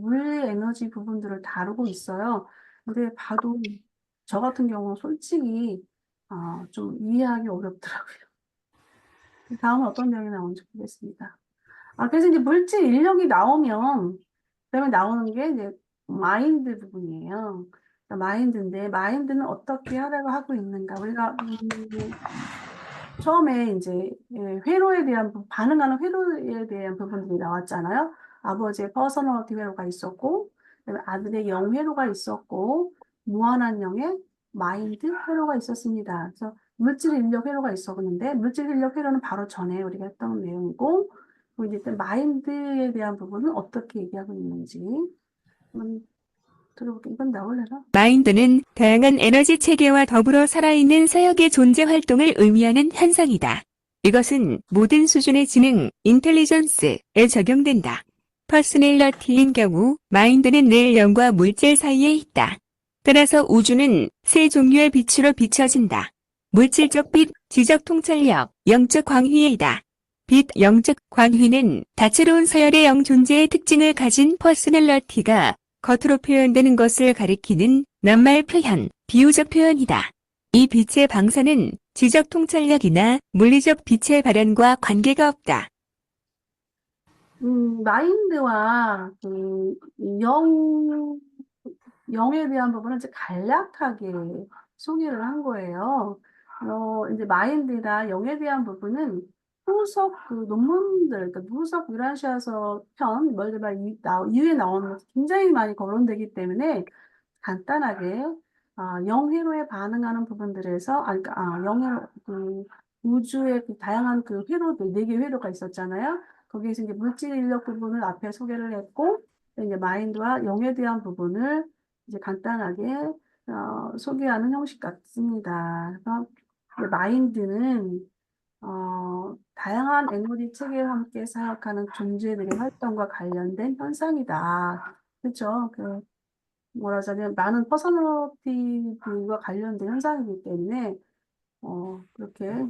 Speaker 1: 물리 에너지 부분들을 다루고 있어요. 근데 봐도 저 같은 경우 솔직히 좀 이해하기 어렵더라고요. 다음은 어떤 내용이 나오는지 보겠습니다. 그래서 이제 물질 인력이 나오면, 그다음에 나오는 게 이제 마인드 부분이에요. 그러니까 마인드인데, 마인드는 어떻게 하려고 하고 있는가. 우리가, 처음에 이제 회로에 대한 반응하는 회로에 대한 부분들이 나왔잖아요. 아버지의 퍼서널리티 회로가 있었고, 그다음에 아들의 영 회로가 있었고, 무한한 영의 마인드 회로가 있었습니다. 그래서 물질 인력 회로가 있었는데, 물질 인력 회로는 바로 전에 우리가 했던 내용이고, 그리고 이제 일단 마인드에 대한 부분은 어떻게 얘기하고 있는지 한번 들어볼게요. 이건 나올래나?
Speaker 3: 마인드는 다양한 에너지 체계와 더불어 살아있는 사역의 존재 활동을 의미하는 현상이다. 이것은 모든 수준의 지능, 인텔리전스에 적용된다. 퍼스널러티인 경우 마인드는 늘 영과 물질 사이에 있다. 따라서 우주는 세 종류의 빛으로 비춰진다. 물질적 빛, 지적 통찰력, 영적 광휘이다. 빛, 영적 광휘는 다채로운 서열의 영 존재의 특징을 가진 퍼스널러티가 겉으로 표현되는 것을 가리키는 낱말 표현, 비유적 표현이다. 이 빛의 방사는 지적 통찰력이나 물리적 빛의 발현과 관계가 없다.
Speaker 1: 마인드와 영에 대한 부분은 이제 간략하게 소개를 한 거예요. 이제 마인드나 영에 대한 부분은 후속 그 논문들, 그러니까 후속 유라시아서 편, 멀리바 이후에 나오는 것이 굉장히 많이 거론되기 때문에 간단하게 영회로에 반응하는 부분들에서 그러니까 영회로 우주의 그 다양한 그 회로들 4개 회로가 있었잖아요. 거기에서 이제 물질 인력 부분을 앞에 소개를 했고 이제 마인드와 영에 대한 부분을 이제 간단하게 소개하는 형식 같습니다. 그래서 이제 마인드는 다양한 에너지 체계와 함께 사역하는 존재들의 활동과 관련된 현상이다. 그렇죠? 뭐라 하자면 많은 퍼스널리티와 관련된 현상이기 때문에 그렇게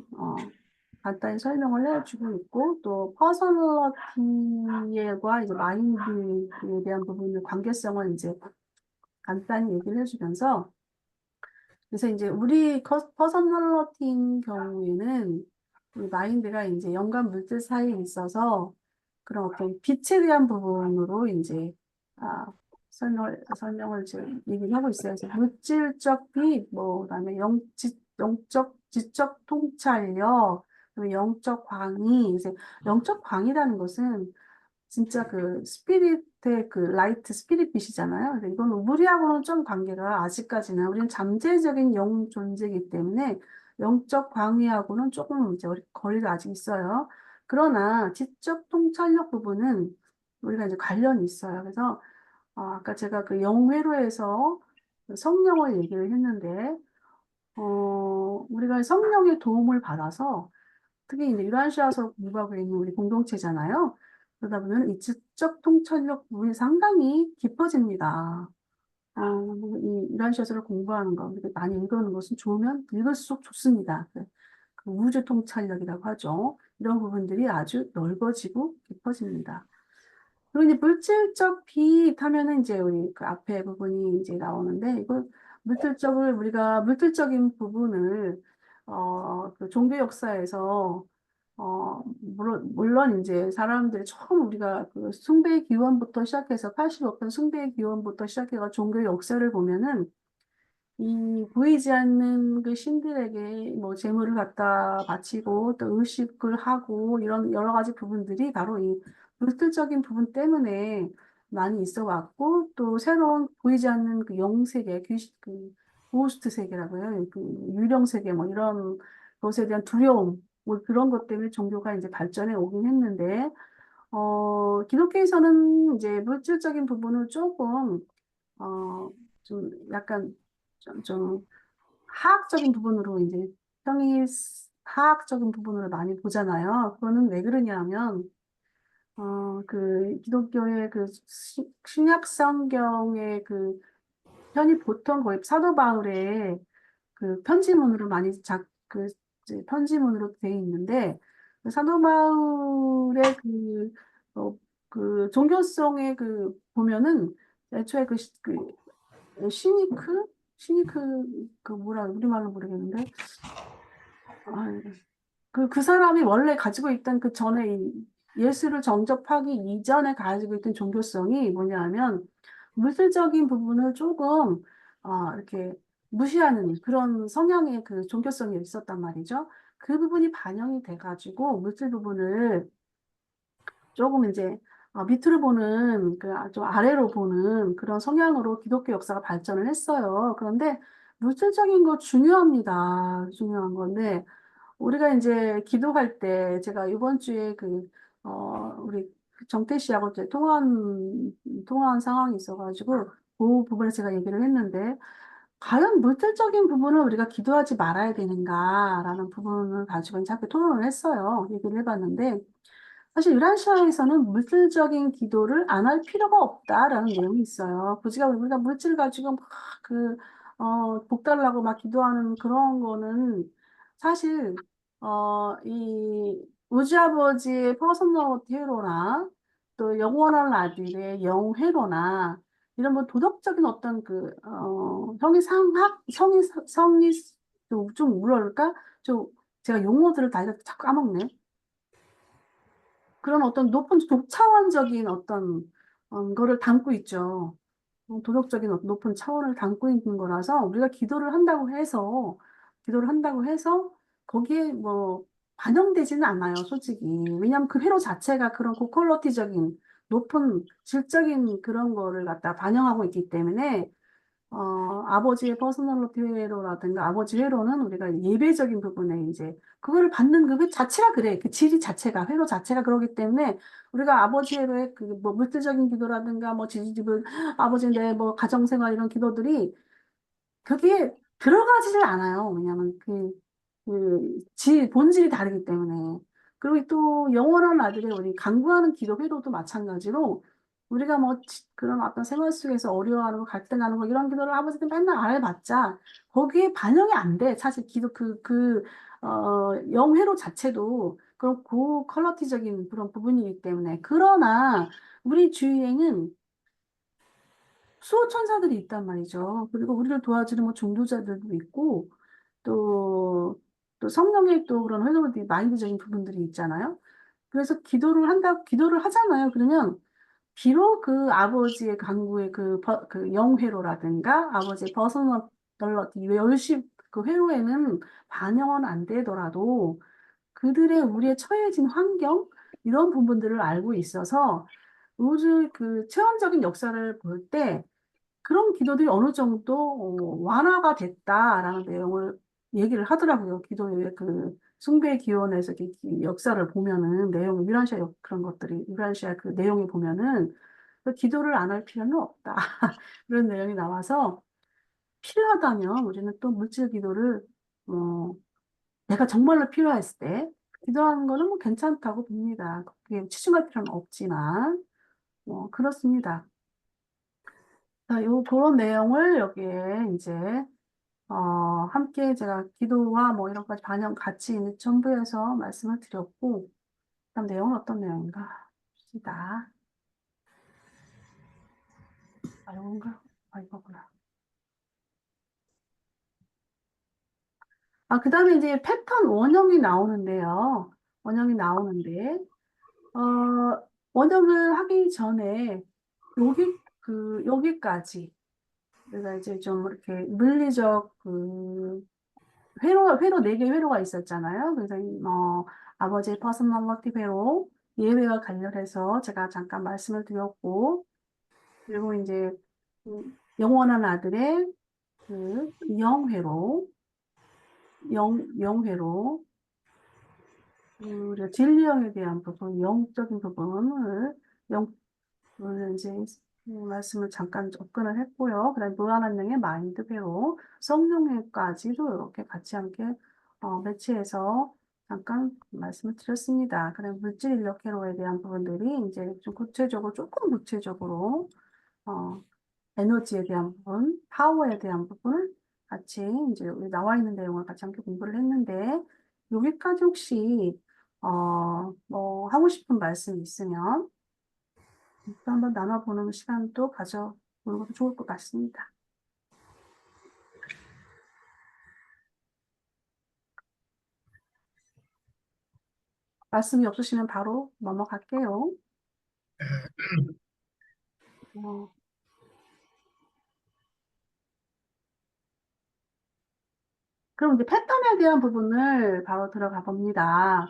Speaker 1: 간단히 설명을 해주고 있고 또 퍼스널리티와 이제 마인드에 대한 부분의 관계성을 이제 간단히 얘기를 해주면서 그래서 이제 우리 퍼스널리티인 경우에는 이 마인드가 이제 연관 물질 사이에 있어서 그런 어떤 빛에 대한 부분으로 이제 설명을 지금 얘기를 하고 있어요. 그래서 물질적 빛, 뭐 그다음에 영적 지적 통찰력, 그다음에 영적 광이 이제 영적 광이라는 것은 진짜 그 스피릿의 그 라이트 스피릿 빛이잖아요. 근데 이건 우리하고는 좀 관계가 아직까지는 우리는 잠재적인 영 존재이기 때문에 영적 광의하고는 조금 이제 거리가 아직 있어요. 그러나 지적 통찰력 부분은 우리가 이제 관련이 있어요. 그래서 아까 제가 그 영회로에서 그 성령을 얘기를 했는데 우리가 성령의 도움을 받아서 특히 이제 유라시아서 공부하고 있는 우리 공동체잖아요. 그러다 보면 이 지적 통찰력 부분이 상당히 깊어집니다. 이 유라시아서를 공부하는 거, 이렇게 많이 읽는 것은 좋으면 읽을수록 좋습니다. 그 우주 통찰력이라고 하죠. 이런 부분들이 아주 넓어지고 깊어집니다. 그리고 이제 물질적 빛 하면은 이제 우리 그 앞에 부분이 이제 나오는데 이걸 우리가 물질적인 부분을 그 종교 역사에서 물론 이제 사람들이 처음 우리가 그 숭배의 기원부터 시작해서 85편 숭배의 기원부터 시작해서 종교 역사를 보면은 이 보이지 않는 그 신들에게 뭐 재물을 갖다 바치고 또 의식을 하고 이런 여러 가지 부분들이 바로 이 물질적인 부분 때문에 많이 있어 왔고 또 새로운 보이지 않는 그 영세계, 그 고스트 세계라고 해요. 그 유령 세계 뭐 이런 것에 대한 두려움 뭐 그런 것 때문에 종교가 이제 발전해 오긴 했는데 기독교에서는 이제 물질적인 부분을 조금 좀 약간 좀 하학적인 부분으로 이제 평이 하학적인 부분을 많이 보잖아요. 그거는 왜 그러냐면, 그 기독교의 그 신약 성경의 그 편이 보통 거의 사도 바울의 그 편지문으로 많이 이제 편지문으로 돼 있는데, 그 사도 바울의 그 종교성의 그 보면은 애초에 그 뭐라 우리말로 모르겠는데, 아, 그 사람이 원래 가지고 있던 그 전에 예수를 정접하기 이전에 가지고 있던 종교성이 뭐냐면 물질적인 부분을 조금 이렇게 무시하는 그런 성향의 그 종교성이 있었단 말이죠. 그 부분이 반영이 돼가지고 물질 부분을 조금 이제 밑으로 보는 좀 아래로 보는 그런 성향으로 기독교 역사가 발전을 했어요. 그런데 물질적인 거 중요합니다. 중요한 건데 우리가 이제 기도할 때 제가 이번 주에 우리 정태 씨하고 이제 통화한 상황이 있어가지고 그 부분에 제가 얘기를 했는데 과연 물질적인 부분을 우리가 기도하지 말아야 되는가라는 부분을 가지고 이제 함께 토론을 했어요. 얘기를 해봤는데 사실 유란시아에서는 물질적인 기도를 안 할 필요가 없다라는 내용이 있어요. 굳이 우리가 물질 가지고 복 달라고 막 기도하는 그런 거는 사실, 이 우주아버지의 퍼스널 회로나 또 영원한 아들의 영회로나 이런 뭐 도덕적인 어떤 성이 좀 뭐랄까? 좀 제가 용어들을 다 이렇게 자꾸 까먹네. 그런 어떤 높은 독차원적인 어떤 거를 담고 있죠. 도덕적인 어떤 높은 차원을 담고 있는 거라서 우리가 기도를 한다고 해서 거기에 뭐 반영되지는 않아요, 솔직히. 왜냐하면 그 회로 자체가 그런 고퀄리티적인 높은 질적인 그런 거를 갖다 반영하고 있기 때문에 아버지의 퍼스널리티 회로라든가 아버지 회로는 우리가 예배적인 부분에 이제 그거를 받는 그 회 자체가 그래. 그 질이 자체가 회로 자체가 그러기 때문에 우리가 아버지 회로의 그 뭐 물질적인 기도라든가 뭐 지지집을 아버지 내 뭐 가정생활 이런 기도들이 그게 들어가지를 않아요. 왜냐하면 본질이 다르기 때문에. 그리고 또 영원한 아들의 우리 간구하는 기도 회로도 마찬가지로 우리가 뭐 그런 어떤 생활 속에서 어려워하는 거, 갈등하는 거 이런 기도를 아버지한테 맨날 안 해봤자 거기에 반영이 안 돼. 사실 기도 영회로 자체도 그런 고퀄리티적인 그런 부분이기 때문에. 그러나 우리 주위에는 수호천사들이 있단 말이죠. 그리고 우리를 도와주는 뭐 종교자들도 있고, 또 성령의 또 그런 회로들이 마인드적인 부분들이 있잖아요. 그래서 기도를 하잖아요. 그러면 비록 그 아버지의 강구의 그 영회로라든가 아버지의 퍼스널 열심 그 회로에는 반영은 안 되더라도 그들의 우리의 처해진 환경 이런 부분들을 알고 있어서 우주 그 체험적인 역사를 볼때 그런 기도들이 어느 정도 완화가 됐다라는 내용을 얘기를 하더라고요. 기도의 그 숭배 기원에서 이렇게 역사를 보면은 그런 것들이 유란시아 그 내용에 보면은 그 기도를 안 할 필요는 없다. 그런 내용이 나와서 필요하다면 우리는 또 물질 기도를 어, 내가 정말로 필요했을 때 기도하는 거는 뭐 괜찮다고 봅니다. 그게 치중할 필요는 없지만 그렇습니다. 자, 그런 내용을 여기에 이제, 함께 제가 기도와 뭐 이런 것까지 같이 있는 첨부해서 말씀을 드렸고, 그다음 내용은 어떤 내용인가? 봅시다. 이건가? 이거구나. 그 다음에 이제 패턴 원형이 나오는데요. 원형이 나오는데, 어, 원형을 하기 전에 여기까지, 내가 이제 좀 이렇게 물리적 회로 네 개 회로가 있었잖아요. 그래서 아버지의 퍼스널리티 회로 예외와 관련해서 제가 잠깐 말씀을 드렸고 그리고 이제 영원한 아들의 그 영회로 영회로 그리고 진리형에 대한 부분 영적인 부분을 영 오늘 이제 말씀을 잠깐 접근을 했고요. 그다음에 무한한 영의 마인드 회로 성령회까지도 이렇게 같이 함께 매치해서 잠깐 말씀을 드렸습니다. 그래 물질 인력 회로에 대한 부분들이 이제 좀 구체적으로 조금 구체적으로 어, 에너지에 대한 부분, 파워에 대한 부분을 같이 이제 여기 나와 있는 내용을 같이 함께 공부를 했는데 여기까지 혹시 뭐 하고 싶은 말씀 있으면 또 한번 나눠보는 시간도 가져보는 것도 좋을 것 같습니다. 말씀이 없으시면 바로 넘어갈게요. 어, 그럼 이제 패턴에 대한 부분을 바로 들어가 봅니다.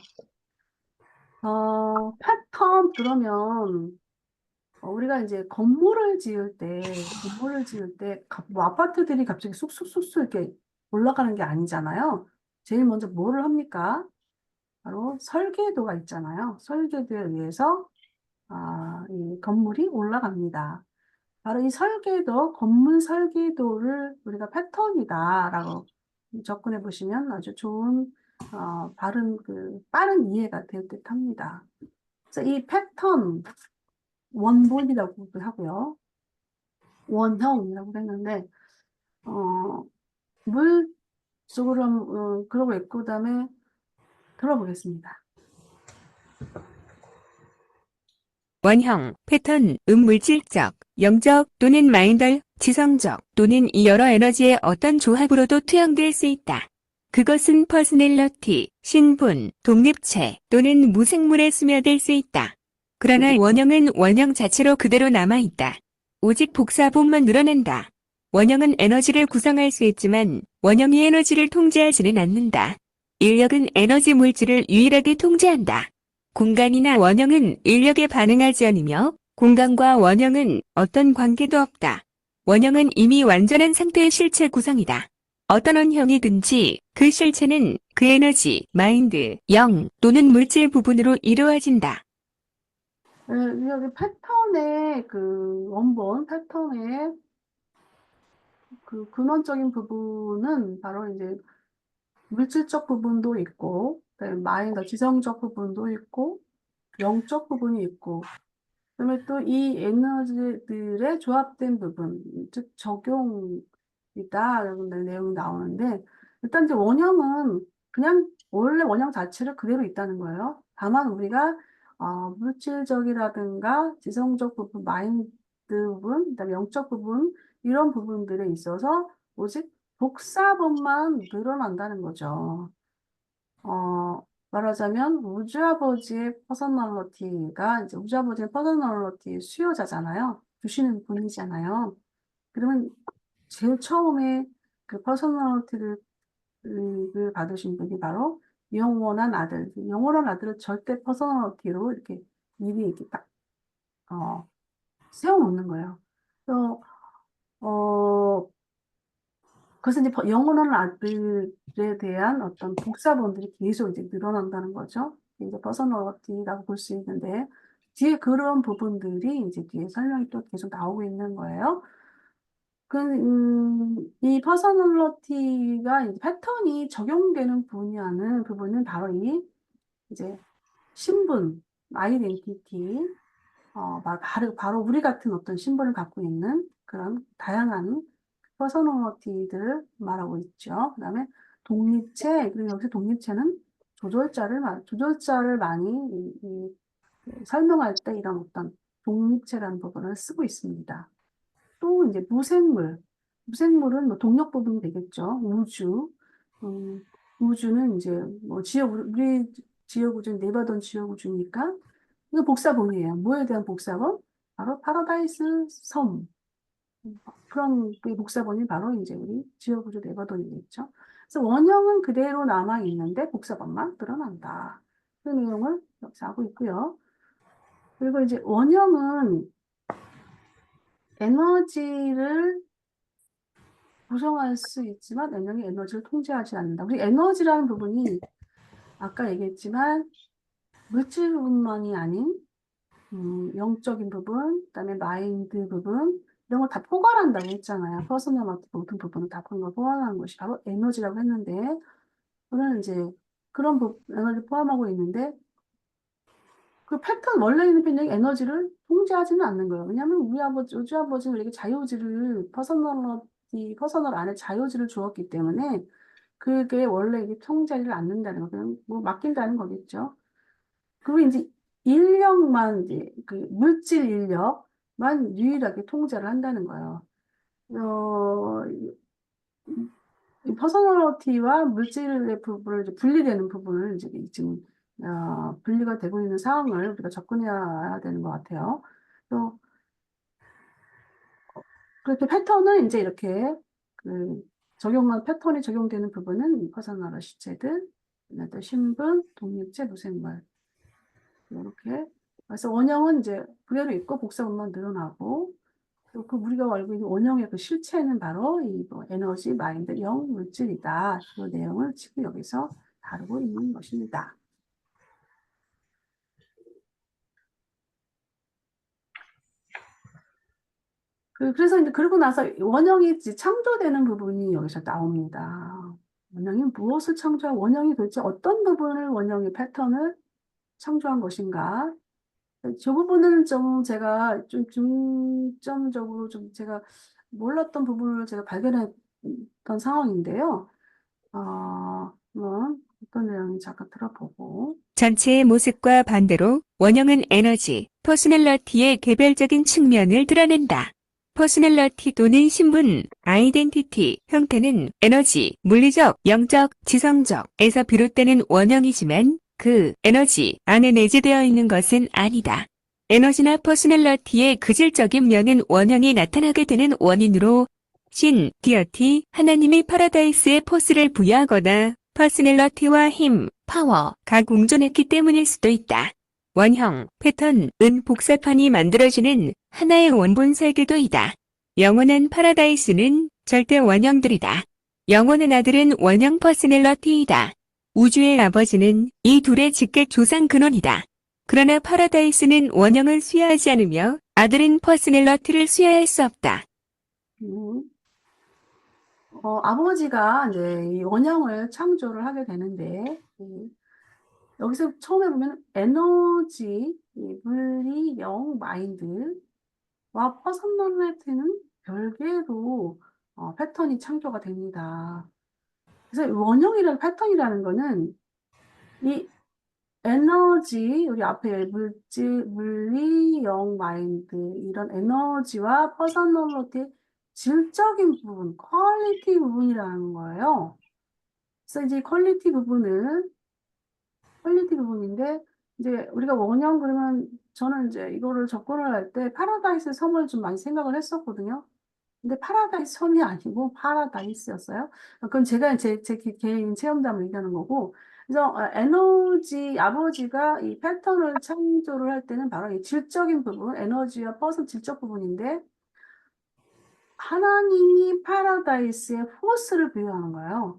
Speaker 1: 패턴 그러면 우리가 이제 건물을 지을 때, 뭐 아파트들이 갑자기 쑥쑥쑥쑥 이렇게 올라가는 게 아니잖아요. 제일 먼저 뭐를 합니까? 바로 설계도가 있잖아요. 설계도에 의해서 이 건물이 올라갑니다. 바로 이 건물 설계도를 우리가 패턴이다라고 접근해 보시면 아주 좋은, 빠른 이해가 될 듯합니다. 그래서 이 패턴, 원본이라고도 하고요. 원형이라고 했는데, 어, 물적으로, 그러고 있고, 그 다음에 들어보겠습니다.
Speaker 3: 원형, 패턴, 음물질적, 영적 또는 마인덜, 지성적 또는 이 여러 에너지의 어떤 조합으로도 투영될 수 있다. 그것은 퍼스널러티, 신분, 독립체 또는 무생물에 스며들 수 있다. 그러나 원형은 원형 자체로 그대로 남아있다. 오직 복사본만 늘어난다. 원형은 에너지를 구성할 수 있지만 원형이 에너지를 통제하지는 않는다. 인력은 에너지 물질을 유일하게 통제한다. 공간이나 원형은 인력에 반응하지 않으며 공간과 원형은 어떤 관계도 없다. 원형은 이미 완전한 상태의 실체 구성이다. 어떤 원형이든지 그 실체는 그 에너지, 마인드, 영 또는 물질 부분으로 이루어진다.
Speaker 1: 여기 패턴의 패턴의 그 근원적인 부분은 바로 이제 물질적 부분도 있고, 그다음에 마인드, 지성적 부분도 있고, 영적 부분이 있고, 그다음에 또 이 에너지들의 조합된 부분, 즉 적용이다 이런 내용이 나오는데 일단 이제 원형은 그냥 원래 원형 자체를 그대로 있다는 거예요. 다만 우리가 물질적이라든가 지성적 부분, 마인드 부분, 그다음에 영적 부분 이런 부분들에 있어서 오직 복사본만 늘어난다는 거죠. 말하자면 우주아버지의 퍼서널리티가 이제 우주아버지의 퍼서널리티의 수요자잖아요. 주시는 분이잖아요. 그러면 제일 처음에 그 퍼서널리티를 받으신 분이 바로 영원한 아들. 영원한 아들을 절대 퍼서널리티로 이렇게 미리 이렇게 딱 세워놓는 거예요. 그래서 그래서 이제 영원한 아들에 대한 어떤 복사본들이 계속 이제 늘어난다는 거죠. 이제 퍼서널리티라고 볼 수 있는데, 뒤에 그런 부분들이 이제 뒤에 설명이 또 계속 나오고 있는 거예요. 이 퍼서널리티가 이제 패턴이 적용되는 부분은 바로 이제 신분, 아이덴티티, 바로 우리 같은 어떤 신분을 갖고 있는 그런 다양한 퍼서널리티들을 말하고 있죠. 그다음에 독립체, 그리고 여기서 독립체는 조절자를 많이 설명할 때 이런 어떤 독립체라는 부분을 쓰고 있습니다. 또 이제 무생물은 뭐 동력 부분이 되겠죠. 우주는 이제 뭐 우리 지역 우주는 네바던 지역 우주니까 이거 복사본이에요. 뭐에 대한 복사본? 바로 파라다이스 섬. 그런 그 복사본이 바로 이제 우리 지역구조 네버돈이겠죠. 그래서 원형은 그대로 남아 있는데 복사본만 드러난다. 그 내용을 여기서 하고 있고요. 그리고 이제 원형은 에너지를 구성할 수 있지만 원형이 에너지를 통제하지 않는다. 우리 에너지라는 부분이 아까 얘기했지만 물질 부분만이 아닌 영적인 부분, 그다음에 마인드 부분 이런 걸 다 포괄한다고 했잖아요. 퍼스널 모든 부분을 다 그런 걸 포괄하는 것이 바로 에너지라고 했는데 이제 그런 에너지를 포함하고 있는데 그 패턴, 원래 있는 편력이 에너지를 통제하지는 않는 거예요. 왜냐하면 우리 아버지, 우주 아버지는 우리에게 자유의지를, 퍼서널 안에 자유의지를 주었기 때문에 그게 원래 이게 통제하지를 않는다는 거, 그냥 뭐 맡긴다는 거겠죠. 그리고 이제 인력만, 이제 그 물질 인력만 유일하게 통제를 한다는 거예요. 어, 이 퍼서널리티와 물질의 부분을 이제 분리되는 부분을 이제 지금 분리가 되고 있는 상황을 우리가 접근해야 되는 것 같아요. 또 그렇게 패턴은 이제 이렇게 그 패턴이 적용되는 부분은 퍼서널 시체들, 또 신분, 독립체, 무생물 이렇게. 그래서 원형은 이제 그대로 있고 복사분만 늘어나고 또 그 우리가 알고 있는 원형의 그 실체는 바로 이뭐 에너지, 마인드, 영, 물질이다. 그 내용을 지금 여기서 다루고 있는 것입니다. 그래서 이제 그러고 나서 원형이 이제 창조되는 부분이 여기서 나옵니다. 원형이 무엇을 원형이 도대체 어떤 부분을 원형의 패턴을 창조한 것인가? 저 부분은 좀 제가 좀 중점적으로 좀 제가 몰랐던 부분을 제가 발견했던 상황인데요. 한번 어떤 내용인지 잠깐 들어보고.
Speaker 3: 전체의 모습과 반대로 원형은 에너지, 퍼스널러티의 개별적인 측면을 드러낸다. 퍼스널러티 또는 신분, 아이덴티티, 형태는 에너지, 물리적, 영적, 지성적에서 비롯되는 원형이지만 그 에너지 안에 내재되어 있는 것은 아니다. 에너지나 퍼스널러티의 그질적인 면은 원형이 나타나게 되는 원인으로 신, 디어티, 하나님의 파라다이스에 포스를 부여하거나 퍼스널러티와 힘, 파워가 공존했기 때문일 수도 있다. 원형, 패턴은 복사판이 만들어지는 하나의 원본 설계도이다. 영원한 파라다이스는 절대 원형들이다. 영원한 아들은 원형 퍼스널러티이다. 우주의 아버지는 이 둘의 직계 조상 근원이다. 그러나 파라다이스는 원형을 수여하지 않으며 아들은 퍼스널러티를 수여할 수 없다.
Speaker 1: 음, 아버지가 이제 이 원형을 창조를 하게 되는데, 여기서 처음에 보면 에너지, 이 물리, 영, 마인드와 퍼스널리티는 별개로 패턴이 창조가 됩니다. 그래서 이 원형이라는 패턴이라는 거는 이 에너지, 우리 앞에 물리, 영, 마인드 이런 에너지와 퍼스널리티 질적인 부분, 퀄리티 부분이라는 거예요. 그래서 이제 퀄리티 부분인데, 이제 우리가 원형 그러면 저는 이제 이거를 접근을 할 때 파라다이스 섬을 좀 많이 생각을 했었거든요. 근데 파라다이스 섬이 아니고 파라다이스였어요. 그건 제가 제 개인 체험담을 얘기하는 거고. 그래서 아버지가 이 패턴을 창조를 할 때는 바로 이 질적인 부분, 에너지와 퍼슨 질적 부분인데, 하나님이 파라다이스에 포스를 부여하는 거예요.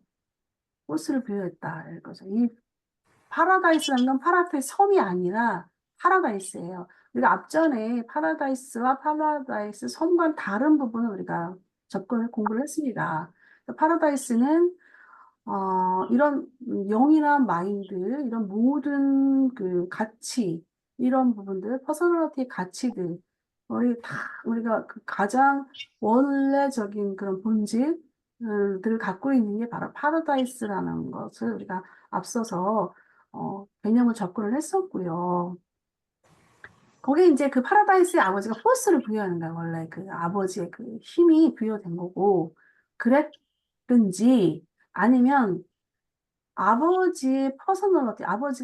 Speaker 1: 포스를 부여했다. 이거죠. 이 파라다이스라는 건 파라다이스 섬이 아니라 파라다이스예요. 우리가 앞전에 파라다이스와 파라다이스 섬과는 다른 부분을 우리가 공부를 했습니다. 파라다이스는 이런 영이나 마인드, 이런 모든 그 가치, 이런 부분들, 퍼스널리티 가치들, 우리가 그 가장 원래적인 그런 본질들을 갖고 있는 게 바로 파라다이스라는 것을 우리가 앞서서 개념을 접근을 했었고요. 거기에 이제 그 파라다이스의 아버지가 포스를 부여하는 거야. 원래 그 아버지의 그 힘이 부여된 거고, 그랬든지 아니면 아버지가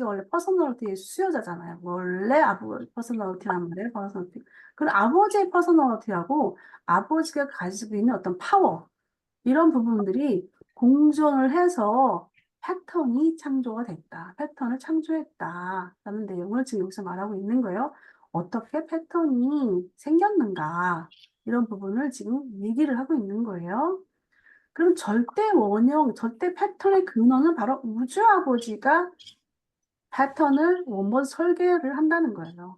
Speaker 1: 원래 퍼서널리티의 수요자잖아요. 원래 퍼서널리티란 말이에요. 퍼서널리티. 그럼 아버지의 퍼서널리티하고 아버지가 가지고 있는 어떤 파워, 이런 부분들이 공존을 해서 패턴이 창조가 됐다. 패턴을 창조했다. 라는 내용을 지금 여기서 말하고 있는 거예요. 어떻게 패턴이 생겼는가. 이런 부분을 지금 얘기를 하고 있는 거예요. 그럼 절대 패턴의 근원은 바로 우주 아버지가 패턴을 원본 설계를 한다는 거예요.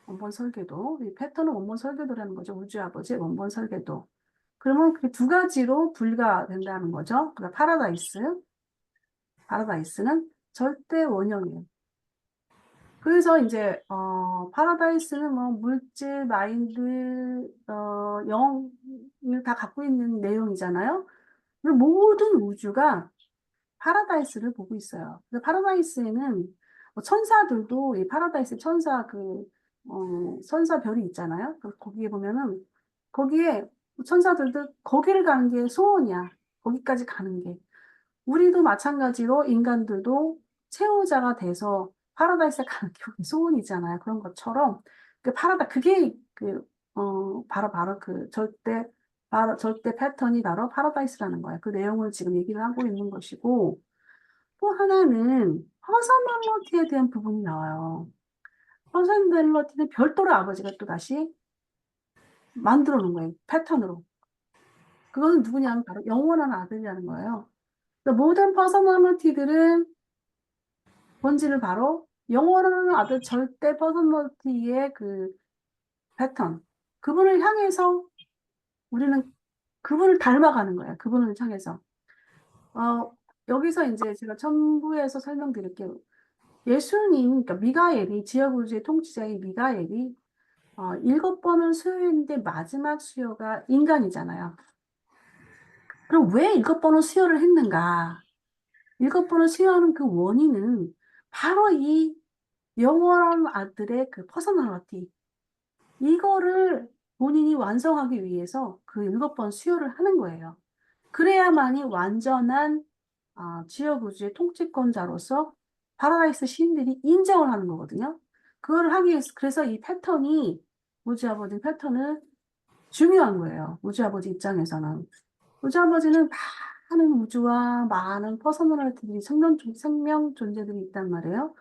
Speaker 1: 원본 설계도. 이 패턴은 원본 설계도라는 거죠. 우주 아버지의 원본 설계도. 그러면 그 두 가지로 분리가 된다는 거죠. 그러니까 파라다이스. 파라다이스는 절대 원형이에요. 그래서 이제 파라다이스는 뭐 물질, 마인드, 영을 다 갖고 있는 내용이잖아요. 그리고 모든 우주가 파라다이스를 보고 있어요. 그래서 파라다이스에는 뭐 천사들도 이 파라다이스 천사 천사별이 있잖아요. 그래서 거기에 보면은 거기에 천사들도 거기를 가는 게 소원이야. 거기까지 가는 게. 우리도 마찬가지로 인간들도 채우자가 돼서 파라다이스에 가는 게 우리 소원이잖아요. 그런 것처럼 그게 바로 그 절대 패턴이 바로 파라다이스라는 거예요. 그 내용을 지금 얘기를 하고 있는 것이고 또 하나는 퍼서널리티에 대한 부분이 나와요. 퍼서널리티는 별도로 아버지가 또 다시 만들어 놓은 거예요. 패턴으로. 그거는 누구냐면 바로 영원한 아들이라는 거예요. 그러니까 모든 퍼서널리티들은 본질을 바로 영원한 아들 절대 퍼서널리티의 그 패턴. 그분을 향해서 우리는 그분을 닮아가는 거예요. 그분을 향해서. 여기서 이제 제가 첨부해서 설명드릴게요. 예수님, 그러니까 미가엘이, 지하우주의 통치자인 미가엘이 7번을 수요했는데 마지막 수요가 인간이잖아요. 그럼 왜 7번을 수요를 했는가? 7번을 수요하는 그 원인은 바로 이 영원한 아들의 그 퍼서널리티, 이거를 본인이 완성하기 위해서 그 7번 수요를 하는 거예요. 그래야만이 완전한 지역우주의 통치권자로서 파라다이스 시인들이 인정을 하는 거거든요. 그걸 하기 위해서, 그래서 이 패턴이, 우주아버지 패턴은 중요한 거예요. 우주아버지 입장에서는. 우주아버지는 많은 우주와 많은 퍼서널리티들이 생명 존재들이 있단 말이에요.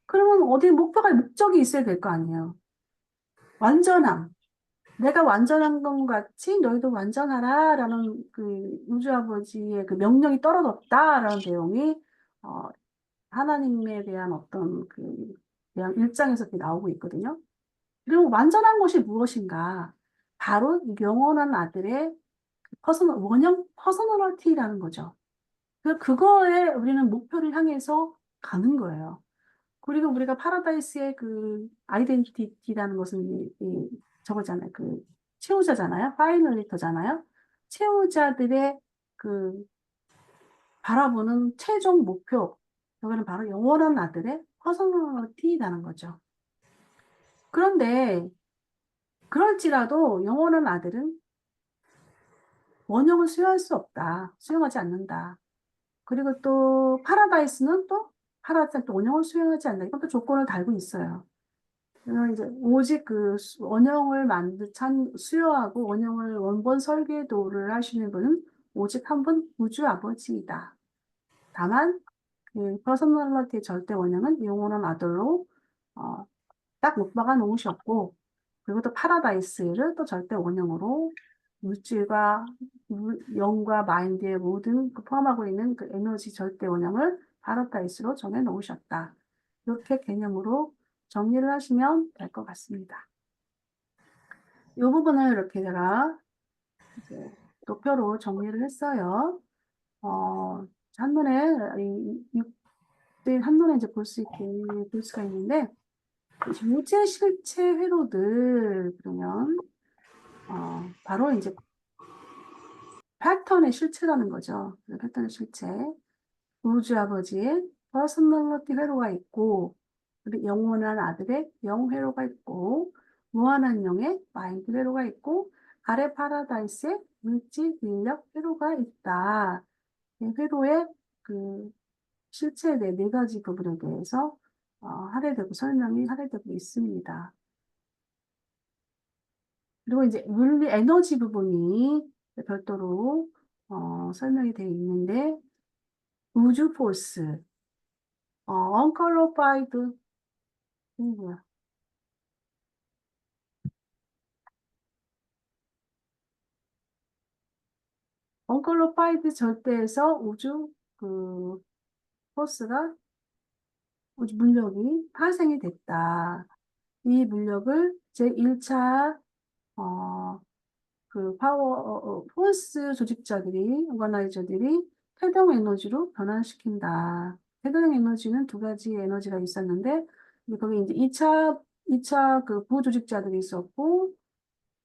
Speaker 1: 그러면 어디 목적이 있어야 될 거 아니에요. 완전함. 내가 완전한 것 같이 너희도 완전하라 라는 그 우주아버지의 그 명령이 떨어졌다라는 내용이 어, 하나님에 대한 어떤 대한 일장에서 이렇게 나오고 있거든요. 그리고 완전한 것이 무엇인가? 바로 이 영원한 아들의 원형 퍼서널리티라는 거죠. 그거에 우리는 목표를 향해서 가는 거예요. 그리고 우리가 파라다이스의 그 아이덴티티라는 것은 저거잖아요. 그 채우자잖아요. 파이널리터잖아요. 채우자들의 그 바라보는 최종 목표. 여기는 바로 영원한 아들의 퍼서널리티라는 거죠. 그런데 그럴지라도 영원한 아들은 원형을 수용할 수 없다. 수용하지 않는다. 그리고 또 파라다이스는 또 파라다이스 또 원형을 수용하지 않는다. 이것도 조건을 달고 있어요. 그러면 이제 오직 그 원형을 수여하고 원형을 원본 설계도를 하시는 분은 오직 한 분 우주 아버지이다. 다만 그 퍼서널리티의 절대 원형은 영원한 아들로 딱 목박아 놓으셨고 그리고 또 파라다이스를 또 절대 원형으로 물질과 영과 마인드의 모든 포함하고 있는 그 에너지 절대 원형을 파라다이스로 정해 놓으셨다. 이렇게 개념으로 정리를 하시면 될 것 같습니다. 이 부분을 이렇게 제가 이제 도표로 정리를 했어요. 한눈에 한눈에 이제 볼 수가 있는데 유제 실체 회로들 그러면 바로 이제 패턴의 실체라는 거죠. 패턴의 실체. 우주 아버지의 퍼스널리티 회로가 있고 그리고 영원한 아들의 영 회로가 있고 무한한 영의 마인드 회로가 있고 아래 파라다이스의 물질 인력 회로가 있다. 이 회로의 그 실체의 네 가지 부분에 대해서 설명이 할애되고 있습니다. 그리고 이제 물리 에너지 부분이 별도로 설명이 되어 있는데 우주 포스, 언컬로파이드, 뭐야? 언컬로파이드 절대에서 우주 포스가 우주 물력이 파생이 됐다. 이 물력을 제1차 포스 조직자들이 오거나이저들이 태동 에너지로 변환시킨다. 태동 에너지는 두 가지 에너지가 있었는데, 이제 거기 이제 2차 그 부조직자들이 있었고,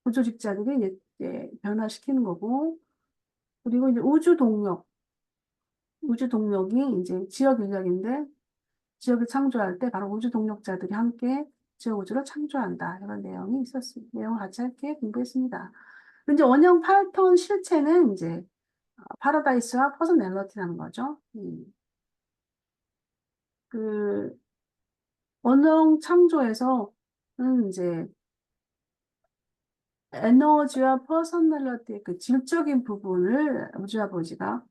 Speaker 1: 부조직자들이 이제 변화시키는 거고, 그리고 이제 우주 동력이 이제 지역 인력인데, 지역을 창조할 때 바로 우주 동력자들이 함께 지역 우주를 창조한다. 이런 내용이 있었습니다. 내용을 같이 함께 공부했습니다. 이제 원형 8톤 실체는 이제 파라다이스와 퍼스널리티라는 거죠. 그 원형 창조에서는 이제 에너지와 퍼스널리티의 그 질적인 부분을 우주 아버지가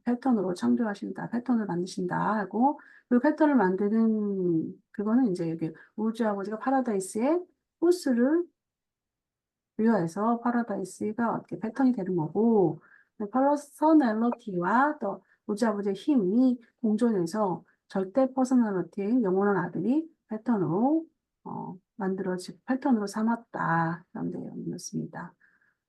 Speaker 1: 패턴으로 창조하신다, 패턴을 만드신다 하고 그 패턴을 만드는 그거는 이제 여기 우주 아버지가 파라다이스의 포스를 부여해서 파라다이스가 어떻게 패턴이 되는 거고 퍼스널리티와 또 우주 아버지의 힘이 공존해서 절대 퍼스널리티의 영원한 아들이 패턴으로 만들어지고 패턴으로 삼았다. 그런 내용이었습니다.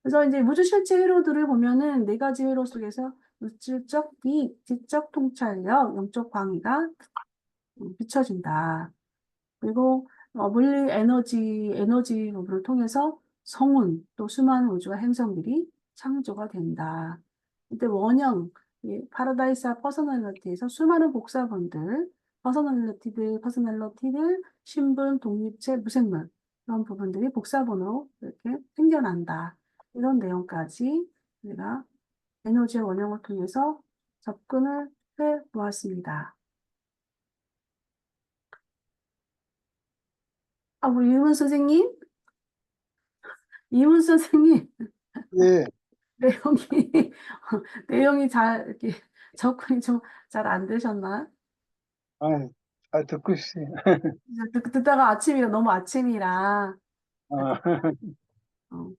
Speaker 1: 그래서 이제 우주 실제 회로들을 보면은 네 가지 회로 속에서 물질적 이익, 지적 통찰력, 영적 광의가 비춰진다. 그리고 물리 에너지 부분을 통해서 성운, 또 수많은 우주와 행성들이 창조가 된다. 이때 원형, 이 파라다이스와 퍼서널리티에서 수많은 복사본들, 퍼서널리티들, 신분, 독립체, 무생물, 이런 부분들이 복사본으로 이렇게 생겨난다. 이런 내용까지 우리가 에너지의 원형을 통해서 접근을 해 보았습니다. 우리 이문 선생님,
Speaker 2: 예,
Speaker 1: 내용이, 내용이 잘, 이렇게 접근이 좀 잘 안 되셨나?
Speaker 2: 아, 잘 듣고 있어요.
Speaker 1: 듣다가 아침이라, 너무 아침이라,
Speaker 2: 아,
Speaker 1: 어,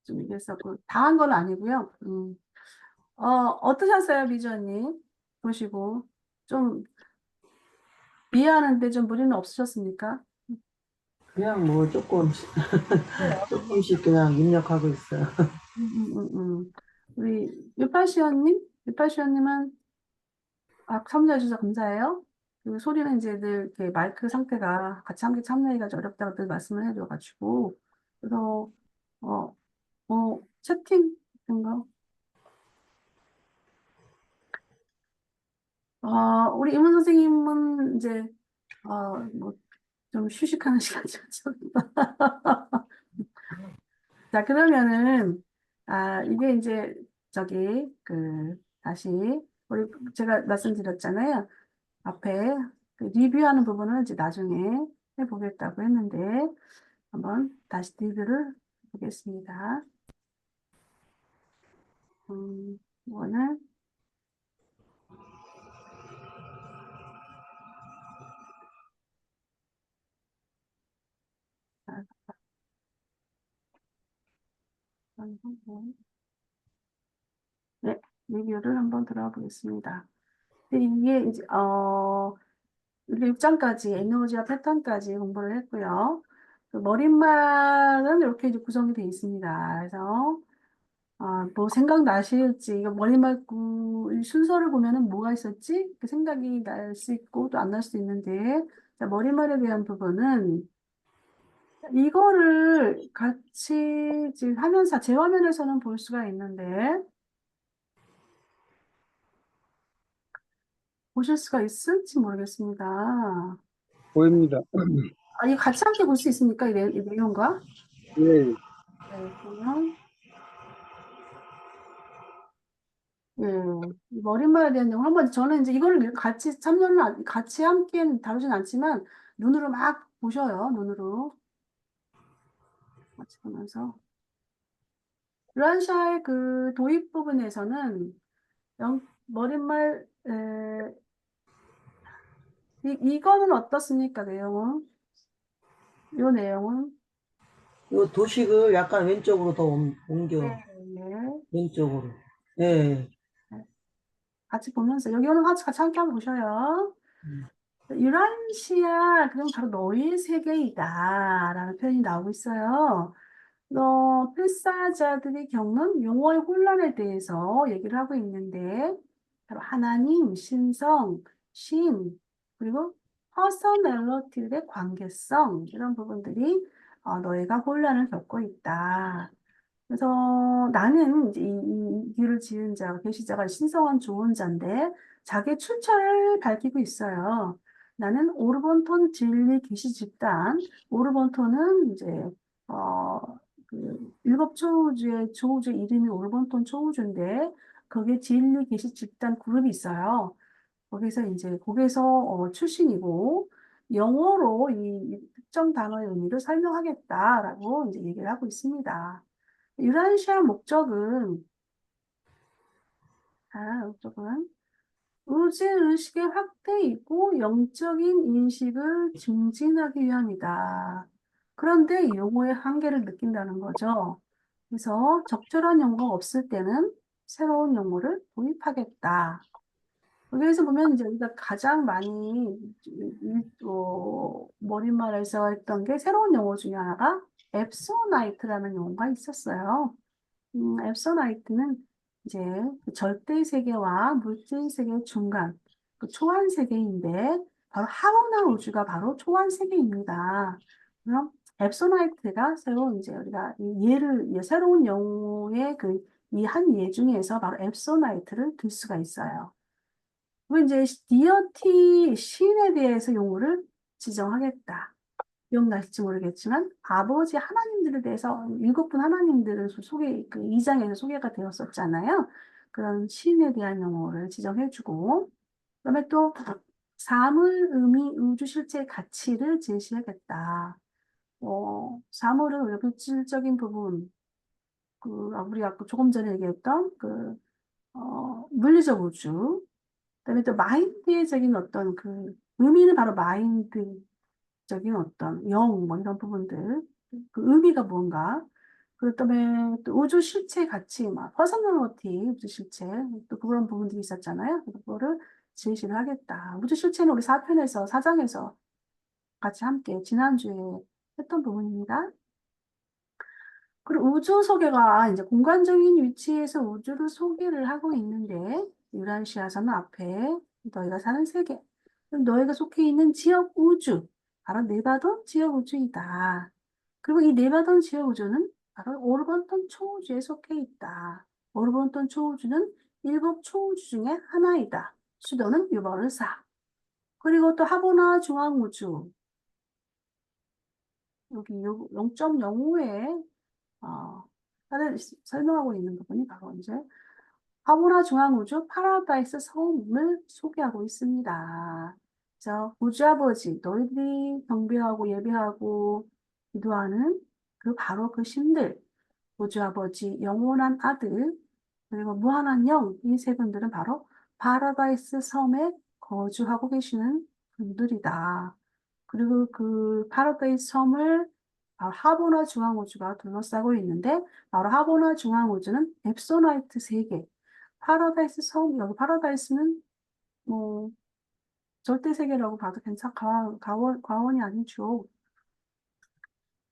Speaker 1: 좀 이게 했었고, 다 한 건 아니고요. 어떠셨어요, 미주님? 보시고. 좀, 이해하는데 좀 무리는 없으셨습니까?
Speaker 4: 그냥 뭐 조금씩 그냥 입력하고 있어요.
Speaker 1: 우리 유파시언님은 참여해 주셔서 감사해요. 그 소리는 이제 늘 이렇게 마이크 상태가 같이 함께 참여하기가 좀 어렵다고 늘 말씀을 해줘가지고 그래서 어, 채팅 같은 거 우리 이문 선생님은 이제 뭐 좀 휴식하는 시간이죠. 자 그러면은 이게 이제 다시 우리 제가 말씀드렸잖아요. 앞에 그 리뷰하는 부분은 이제 나중에 해보겠다고 했는데 한번 다시 리뷰를 보겠습니다. 이거는 네, 리뷰를 한번 들어가 보겠습니다. 이게 이제 이렇게 6장까지 에너지와 패턴까지 공부를 했고요. 그 머릿말은 이렇게 이제 구성이 되어 있습니다. 그래서 뭐 생각나실지 이거 머릿말 순서를 보면은 뭐가 있었지? 그 생각이 날 수 있고 또 안 날 수 있는데 자, 머릿말에 대한 부분은 이거를 같이 지금 하면서 제 화면에서는 볼 수가 있는데 보실 수가 있을지 모르겠습니다.
Speaker 2: 보입니다.
Speaker 1: 이거 같이 함께 볼 수 있습니까? 이 내용과?
Speaker 2: 예,
Speaker 1: 네, 그러면 예, 이 머릿말에 대한 내용 한번 저는 이제 이거를 같이 함께 다루진 않지만 눈으로 막 보셔요. 눈으로 같이 보면서 르란샤의 그 도입 부분에서는 머릿말 이거는 어떻습니까? 내용은 이 내용은
Speaker 4: 요 도식을 약간 왼쪽으로 더
Speaker 1: 네,
Speaker 4: 옮겨.
Speaker 1: 네.
Speaker 4: 왼쪽으로. 예.
Speaker 1: 같이 보면서 여기는 같이 함께 한번 보셔요.
Speaker 4: 음.
Speaker 1: 유란시아 그럼 바로 너의 세계이다 라는 표현이 나오고 있어요. 필사자들이 겪는 용어의 혼란에 대해서 얘기를 하고 있는데, 바로 하나님, 신성, 신, 그리고 퍼서널리티의 관계성, 이런 부분들이 너희가 혼란을 겪고 있다. 그래서 나는 이제 이 길을 지은 자, 계시자가 신성한 조언자인데 자기의 출처를 밝히고 있어요. 나는 오르본톤 진리 계시 집단, 오르본톤은 이제 어, 일곱 초우주의 초우주 이름이 오르본톤 초우주인데 거기에 진리 계시 집단 그룹이 있어요. 거기서 출신이고 영어로 이 특정 단어의 의미를 설명하겠다라고 이제 얘기를 하고 있습니다. 유라시아 목적은 의식의 확대이고 영적인 인식을 증진하기 위함이다. 그런데 이 용어의 한계를 느낀다는 거죠. 그래서 적절한 용어가 없을 때는 새로운 용어를 도입하겠다. 여기에서 보면 이제 우리가 가장 많이 머릿말에서 했던 게 새로운 용어 중에 하나가 앱소나이트라는 용어가 있었어요. 앱서나이트는 이제 그 절대 세계와 물질 세계의 중간, 그 초안 세계인데, 바로 하모나 우주가 바로 초안 세계입니다. 그럼 앱서나이트가 새로운 이제 우리가 새로운 영웅의 이 한 예 중에서 바로 앱서나이트를 들 수가 있어요. 그리고 이제 디어티 신에 대해서 용어를 지정하겠다. 기억나실지 모르겠지만 아버지 하나님들에 대해서 일곱 분 하나님들은 그 2장에서 소개가 되었었잖아요. 그런 신에 대한 용어를 지정해주고 그다음에 또 사물, 의미, 우주 실체의 가치를 제시하겠다. 사물은 우리가 물질적인 부분, 우리 아까 조금 전에 얘기했던 물리적 우주, 그다음에 또 마인드적인 어떤 의미는 바로 마인드, 적인 어떤 뭐 이런 부분들, 그 의미가 뭔가, 그다음에 또 우주 실체 가치, 막 퍼스널리티, 우주 실체, 또 그런 부분들이 있었잖아요. 그거를 제시를 하겠다. 우주 실체는 우리 4장에서 같이 함께 지난주에 했던 부분입니다. 그리고 우주 소개가 이제 공간적인 위치에서 우주를 소개를 하고 있는데, 유란시아서는 앞에 너희가 사는 세계, 그럼 너희가 속해 있는 지역 우주, 바로 네바돈 지역 우주이다. 그리고 이 네바돈 지역 우주는 바로 오르본톤 초우주에 속해 있다. 오르본톤 초우주는 일곱 초우주 중에 하나이다. 수도는 유버르사. 그리고 또 하보나 중앙우주, 여기 0.05에 설명하고 있는 부분이 바로 이제 하보나 중앙우주 파라다이스 섬을 소개하고 있습니다. 그래서 우주아버지, 너희들이 경배하고 예배하고 기도하는 바로 그 신들, 우주아버지, 영원한 아들, 그리고 무한한 영, 이 세 분들은 바로 파라다이스 섬에 거주하고 계시는 분들이다. 그리고 그 파라다이스 섬을 바로 하보나 중앙우주가 둘러싸고 있는데, 바로 하보나 중앙우주는 앱소나이트 세계, 파라다이스 섬, 여기 파라다이스는 뭐 절대 세계라고 봐도 과언이 아니죠.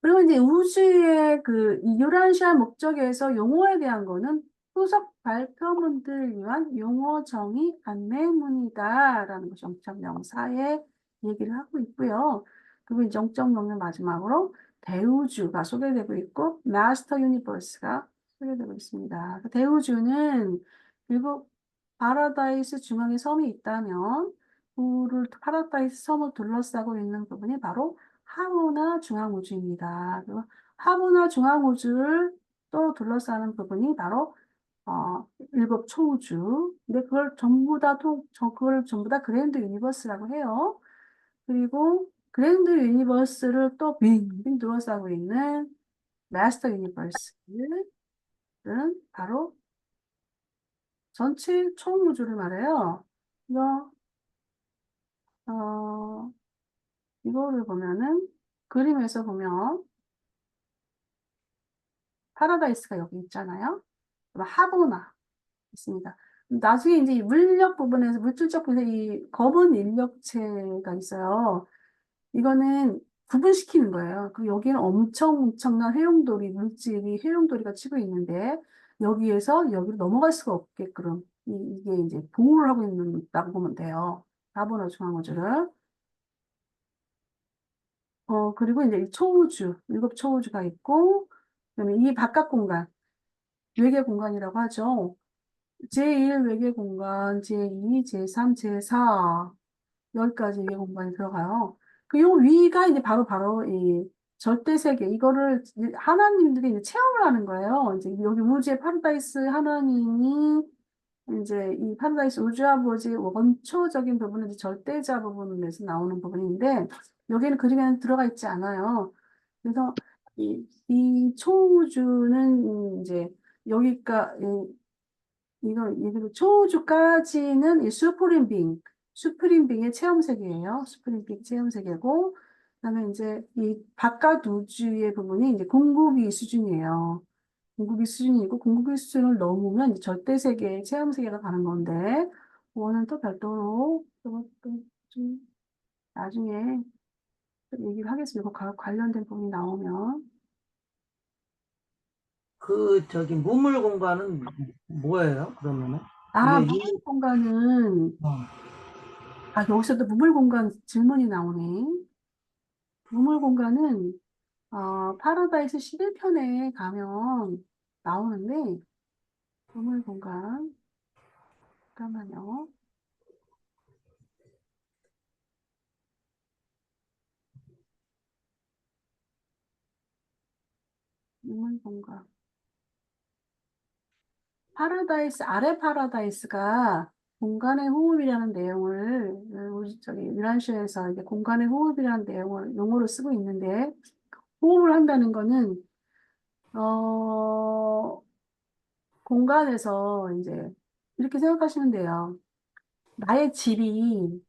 Speaker 1: 그리고 이제 우주의 이 유란시아 목적에서 용어에 대한 거는 후속 발표문들을 위한 용어 정의 안내문이다라는 것이 0.04에 얘기를 하고 있고요. 그리고 이제 0.0는 마지막으로 대우주가 소개되고 있고 마스터 유니버스가 소개되고 있습니다. 대우주는 그리고 파라다이스 중앙에 섬이 있다면 파라다이스 섬을 둘러싸고 있는 부분이 바로 하모나 중앙우주입니다. 그리고 하모나 중앙우주를 또 둘러싸는 부분이 바로 일곱 초우주. 근데 그걸 전부 다 그랜드 유니버스라고 해요. 그리고 그랜드 유니버스를 또 빙빙 둘러싸고 있는 마스터 유니버스는 바로 전체 총우주를 말해요. 이거 어, 이거를 보면은 그림에서 보면 파라다이스가 여기 있잖아요. 그리고 하보나 있습니다. 나중에 이제 이 물리적 부분에서 물질적 부분에서 이 검은 인력체가 있어요. 이거는 구분시키는 거예요. 그 여기는 엄청난 해용도리, 물질이 해용도리가 치고 있는데 여기에서 여기로 넘어갈 수가 없게끔 이게 이제 보호를 하고 있는다고 보면 돼요. 다분어 중앙우주를. 그리고 이제 이 초우주, 일곱 초우주가 있고, 그다음에 이 바깥 공간, 외계 공간이라고 하죠. 제1 외계 공간, 제2, 제3, 제4, 여기까지 외계 공간이 들어가요. 그 요 위가 이제 바로 이 절대 세계, 이거를 이제 하나님들이 이제 체험을 하는 거예요. 이제 여기 우주의 파라다이스 하나님이 이제 이 파라다이스 우주 아버지의 원초적인 부분은 이제 절대자 부분에서 나오는 부분인데, 여기는 그림에는 들어가 있지 않아요. 그래서 이 초우주는 이제 여기가 이거 예를 초우주까지는 이 수프림 빙의 체험 세계예요. 수프림 빙 체험 세계고, 그다음에 이제 이 바깥 우주의 부분이 이제 공급이 수준이에요. 공급이 수준이고 공급이 수준을 넘으면 이제 절대 세계, 체험 세계가 가는 건데, 그거는 또 별도로 좀 나중에 또 얘기를 하겠습니다. 관련된 부분이 나오면.
Speaker 4: 그 저기 무물 공간은 뭐예요? 그러면은
Speaker 1: 아,
Speaker 4: 이게
Speaker 1: 무물 공간은, 여기서도 무물 공간 질문이 나오네. 무물 공간은, 파라다이스 11편에 가면 나오는데, 무물 공간, 잠깐만요. 무물 공간. 아래 파라다이스가 공간의 호흡이라는 내용을, 우리 저기, 미란쇼에서 이제 공간의 호흡이라는 내용을 용어로 쓰고 있는데, 호흡을 한다는 거는, 어, 공간에서 이제, 이렇게 생각하시면 돼요. 내 집이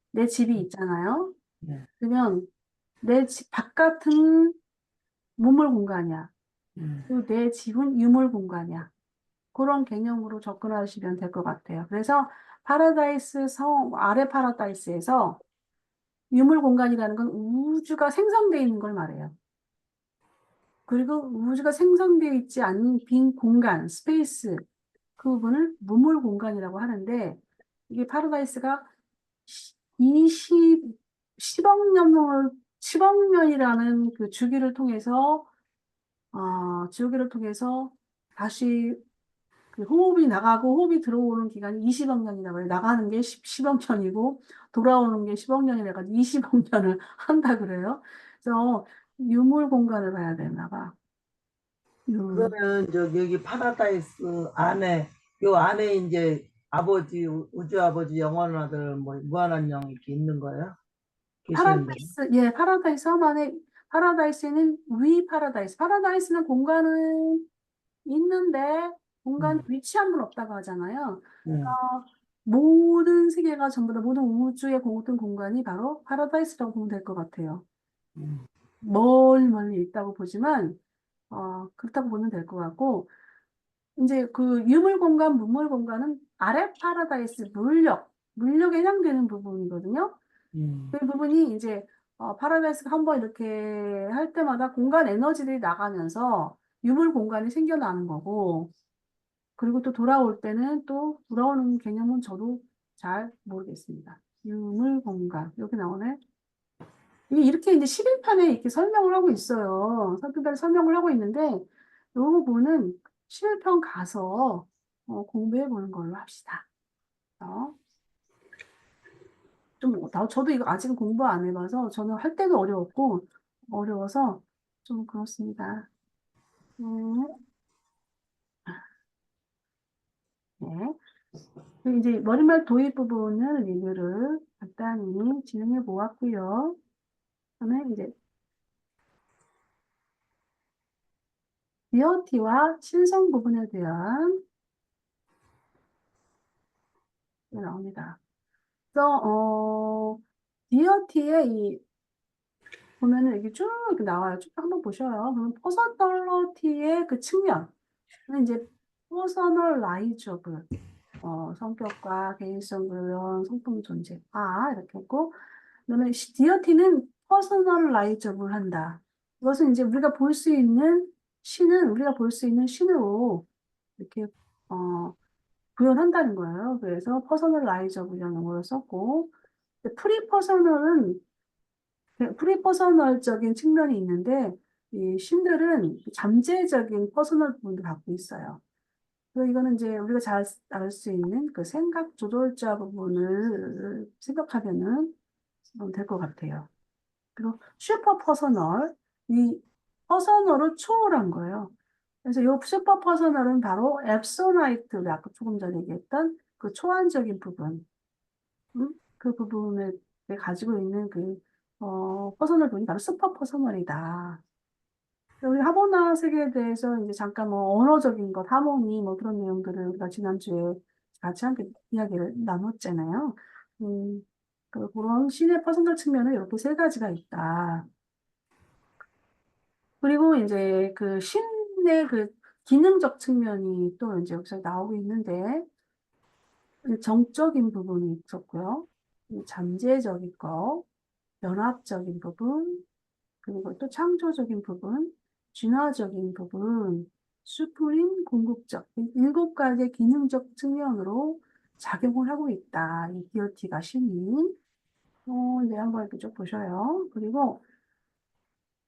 Speaker 1: 있잖아요.
Speaker 4: 네.
Speaker 1: 그러면 내 집 바깥은 무물 공간이야.
Speaker 4: 음.
Speaker 1: 그리고 내 집은 유물 공간이야. 그런 개념으로 접근하시면 될 것 같아요. 그래서 아래 파라다이스에서 유물 공간이라는 건 우주가 생성되어 있는 걸 말해요. 그리고 우주가 생성되어 있지 않는 빈 공간, 스페이스, 그 부분을 무물 공간이라고 하는데, 이게 파라다이스가 20, 10억 년을, 10억 년이라는 그 주기를 통해서 다시 그 호흡이 들어오는 기간이 20억 년이라고 해요. 나가는 게 10억 년이고, 돌아오는 게 10억 년이라 가지고 20억 년을 한다 그래요. 그래서 유물 공간을 봐야 되나 봐.
Speaker 4: 그러면 여기 파라다이스 안에 요 안에 이제 아버지 우주 아버지 영원한 아들 뭐 무한한 영 이렇게 있는 거예요? 계시는 거예요?
Speaker 1: 파라다이스 섬 안에, 파라다이스는 파라다이스는 공간은 있는데, 공간
Speaker 4: 음.
Speaker 1: 위치한 분 없다고 하잖아요.
Speaker 4: 음.
Speaker 1: 모든 세계가 전부 다 모든 우주의 모든 공간이 바로 파라다이스라고 보면 될 것 같아요.
Speaker 4: 음.
Speaker 1: 멀리 있다고 보지만, 그렇다고 보면 될 것 같고, 이제 그 유물 공간, 무물 공간은 아래 파라다이스 물력에 해당되는 부분이거든요.
Speaker 4: 음.
Speaker 1: 그 부분이 이제 파라다이스가 한번 이렇게 할 때마다 공간 에너지들이 나가면서 유물 공간이 생겨나는 거고, 그리고 또 돌아올 때는 또 돌아오는 개념은 저도 잘 모르겠습니다. 유물 공간 여기 나오네. 이게 이렇게 이제 11편에 이렇게 설명을 하고 있어요. 설명을 하고 있는데 이 부분은 11편 가서 공부해 보는 걸로 합시다. 어? 저도 이거 아직은 공부 안 해봐서 저는 할 때도 어려워서 좀 그렇습니다. 음, 네. 그리고 이제 머릿말 도입 부분은 리뷰를 간단히 진행해 보았고요. 그다음에 이제 디어티와 신성 부분에 대한 게 나옵니다. 그래서 디어티의 보면은 이게 쭉 이렇게 나와요. 쭉 한번 보셔요. 그러면 퍼스널리티의 그 측면, 이제 퍼스널라이저블, 성격과 개인성 그런 성품 존재. 이렇게 했고, 그다음에 디어티는 퍼스널라이저블 한다. 이것은 이제 우리가 볼 수 있는 신은 우리가 볼 수 있는 신으로 이렇게 구현한다는 거예요. 그래서 퍼스널라이저블이라는 용어를 썼고, 프리퍼서널적인 측면이 있는데 이 신들은 잠재적인 퍼스널 부분도 갖고 있어요. 그래서 이거는 이제 우리가 잘 알 수 있는 그 생각 조절자 부분을 생각하면은 될 것 같아요. 그리고 슈퍼 퍼서널, 이 퍼서널을 초월한 거예요. 그래서 이 슈퍼 퍼서널은 바로 앱소나이트, 우리 아까 조금 전에 얘기했던 그 초안적인 부분, 그 부분을 가지고 있는 그 퍼서널 부분이 바로 슈퍼 퍼서널이다. 우리 하모나 세계에 대해서 이제 잠깐 뭐 언어적인 것, 하모니 뭐 그런 내용들을 우리가 지난주에 같이 함께 이야기를 나눴잖아요. 그런 신의 퍼스널 측면은 이렇게 세 가지가 있다. 그리고 이제 그 신의 그 기능적 측면이 또 이제 여기서 나오고 있는데, 정적인 부분이 있었고요. 잠재적인 거, 연합적인 부분, 그리고 또 창조적인 부분, 진화적인 부분, 수프림 궁극적, 이 일곱 가지의 기능적 측면으로 작용을 하고 있다. 이 DOT가 신이. 네, 한번 이렇게 쭉 보셔요. 그리고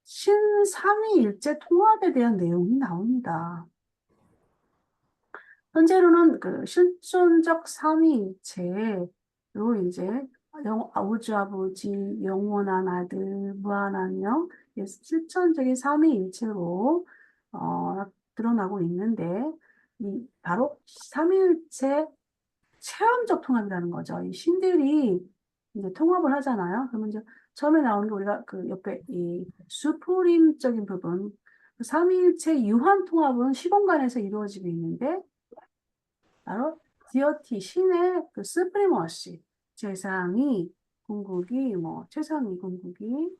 Speaker 1: 신삼위일체 통합에 대한 내용이 나옵니다. 현재로는 그 실존적 삼위일체로 이제 우주 아버지, 영원한 아들, 무한한 영, 실존적인 삼위일체로 드러나고 있는데, 이 바로 삼위일체 체험적 통합이라는 거죠. 이 신들이 이제 통합을 하잖아요. 그러면 이제 처음에 나오는 게 우리가 그 옆에 이 수프림적인 부분, 그 삼위일체 유한 통합은 시공간에서 이루어지고 있는데, 바로 디어티 신의 그 스프리머시, 제상이 궁극이 뭐 최상위 궁극이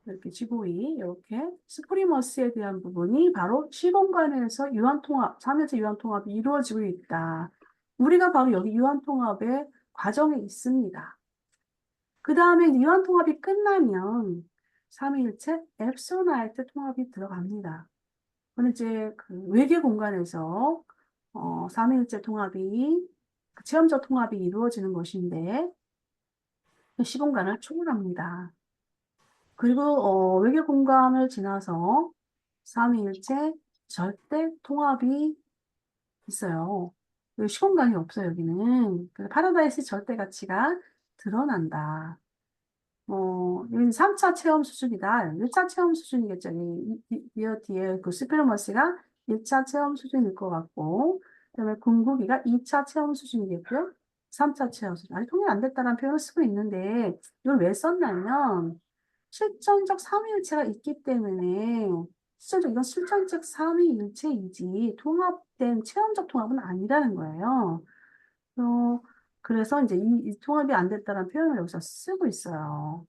Speaker 1: 이렇게 지고위 이렇게 스프리머스에 대한 부분이 바로 시공간에서 유한 통합, 삼일체 유한 통합이 이루어지고 있다. 우리가 바로 여기 유한 통합의 과정에 있습니다. 그 다음에 유한 통합이 끝나면 삼위일체 앱소나이트 통합이 들어갑니다. 그건 이제 그 외계 공간에서 삼위일체 통합이 그 체험적 통합이 이루어지는 것인데 그 시공간을 초월합니다. 그리고 외계 공간을 지나서 삼위일체 절대 통합이 있어요. 여기 시공간이 없어요, 여기는. 그래서 파라다이스 절대 가치가 드러난다. 여기는 3차 체험 수준이다. 1차 체험 수준이겠죠. 뒤에 그 스피르머스가 1차 체험 수준일 것 같고, 그다음에 궁극이가 2차 체험 수준이겠고요. 3차 체험 수준. 아직 통일 안 됐다는 표현을 쓰고 있는데, 이걸 왜 썼냐면, 실전적 삼위일체가 있기 때문에, 이건 실전적 삼위일체이지, 통합된 체험적 통합은 아니라는 거예요. 그래서 이제 이 통합이 안 됐다는 표현을 여기서 쓰고 있어요.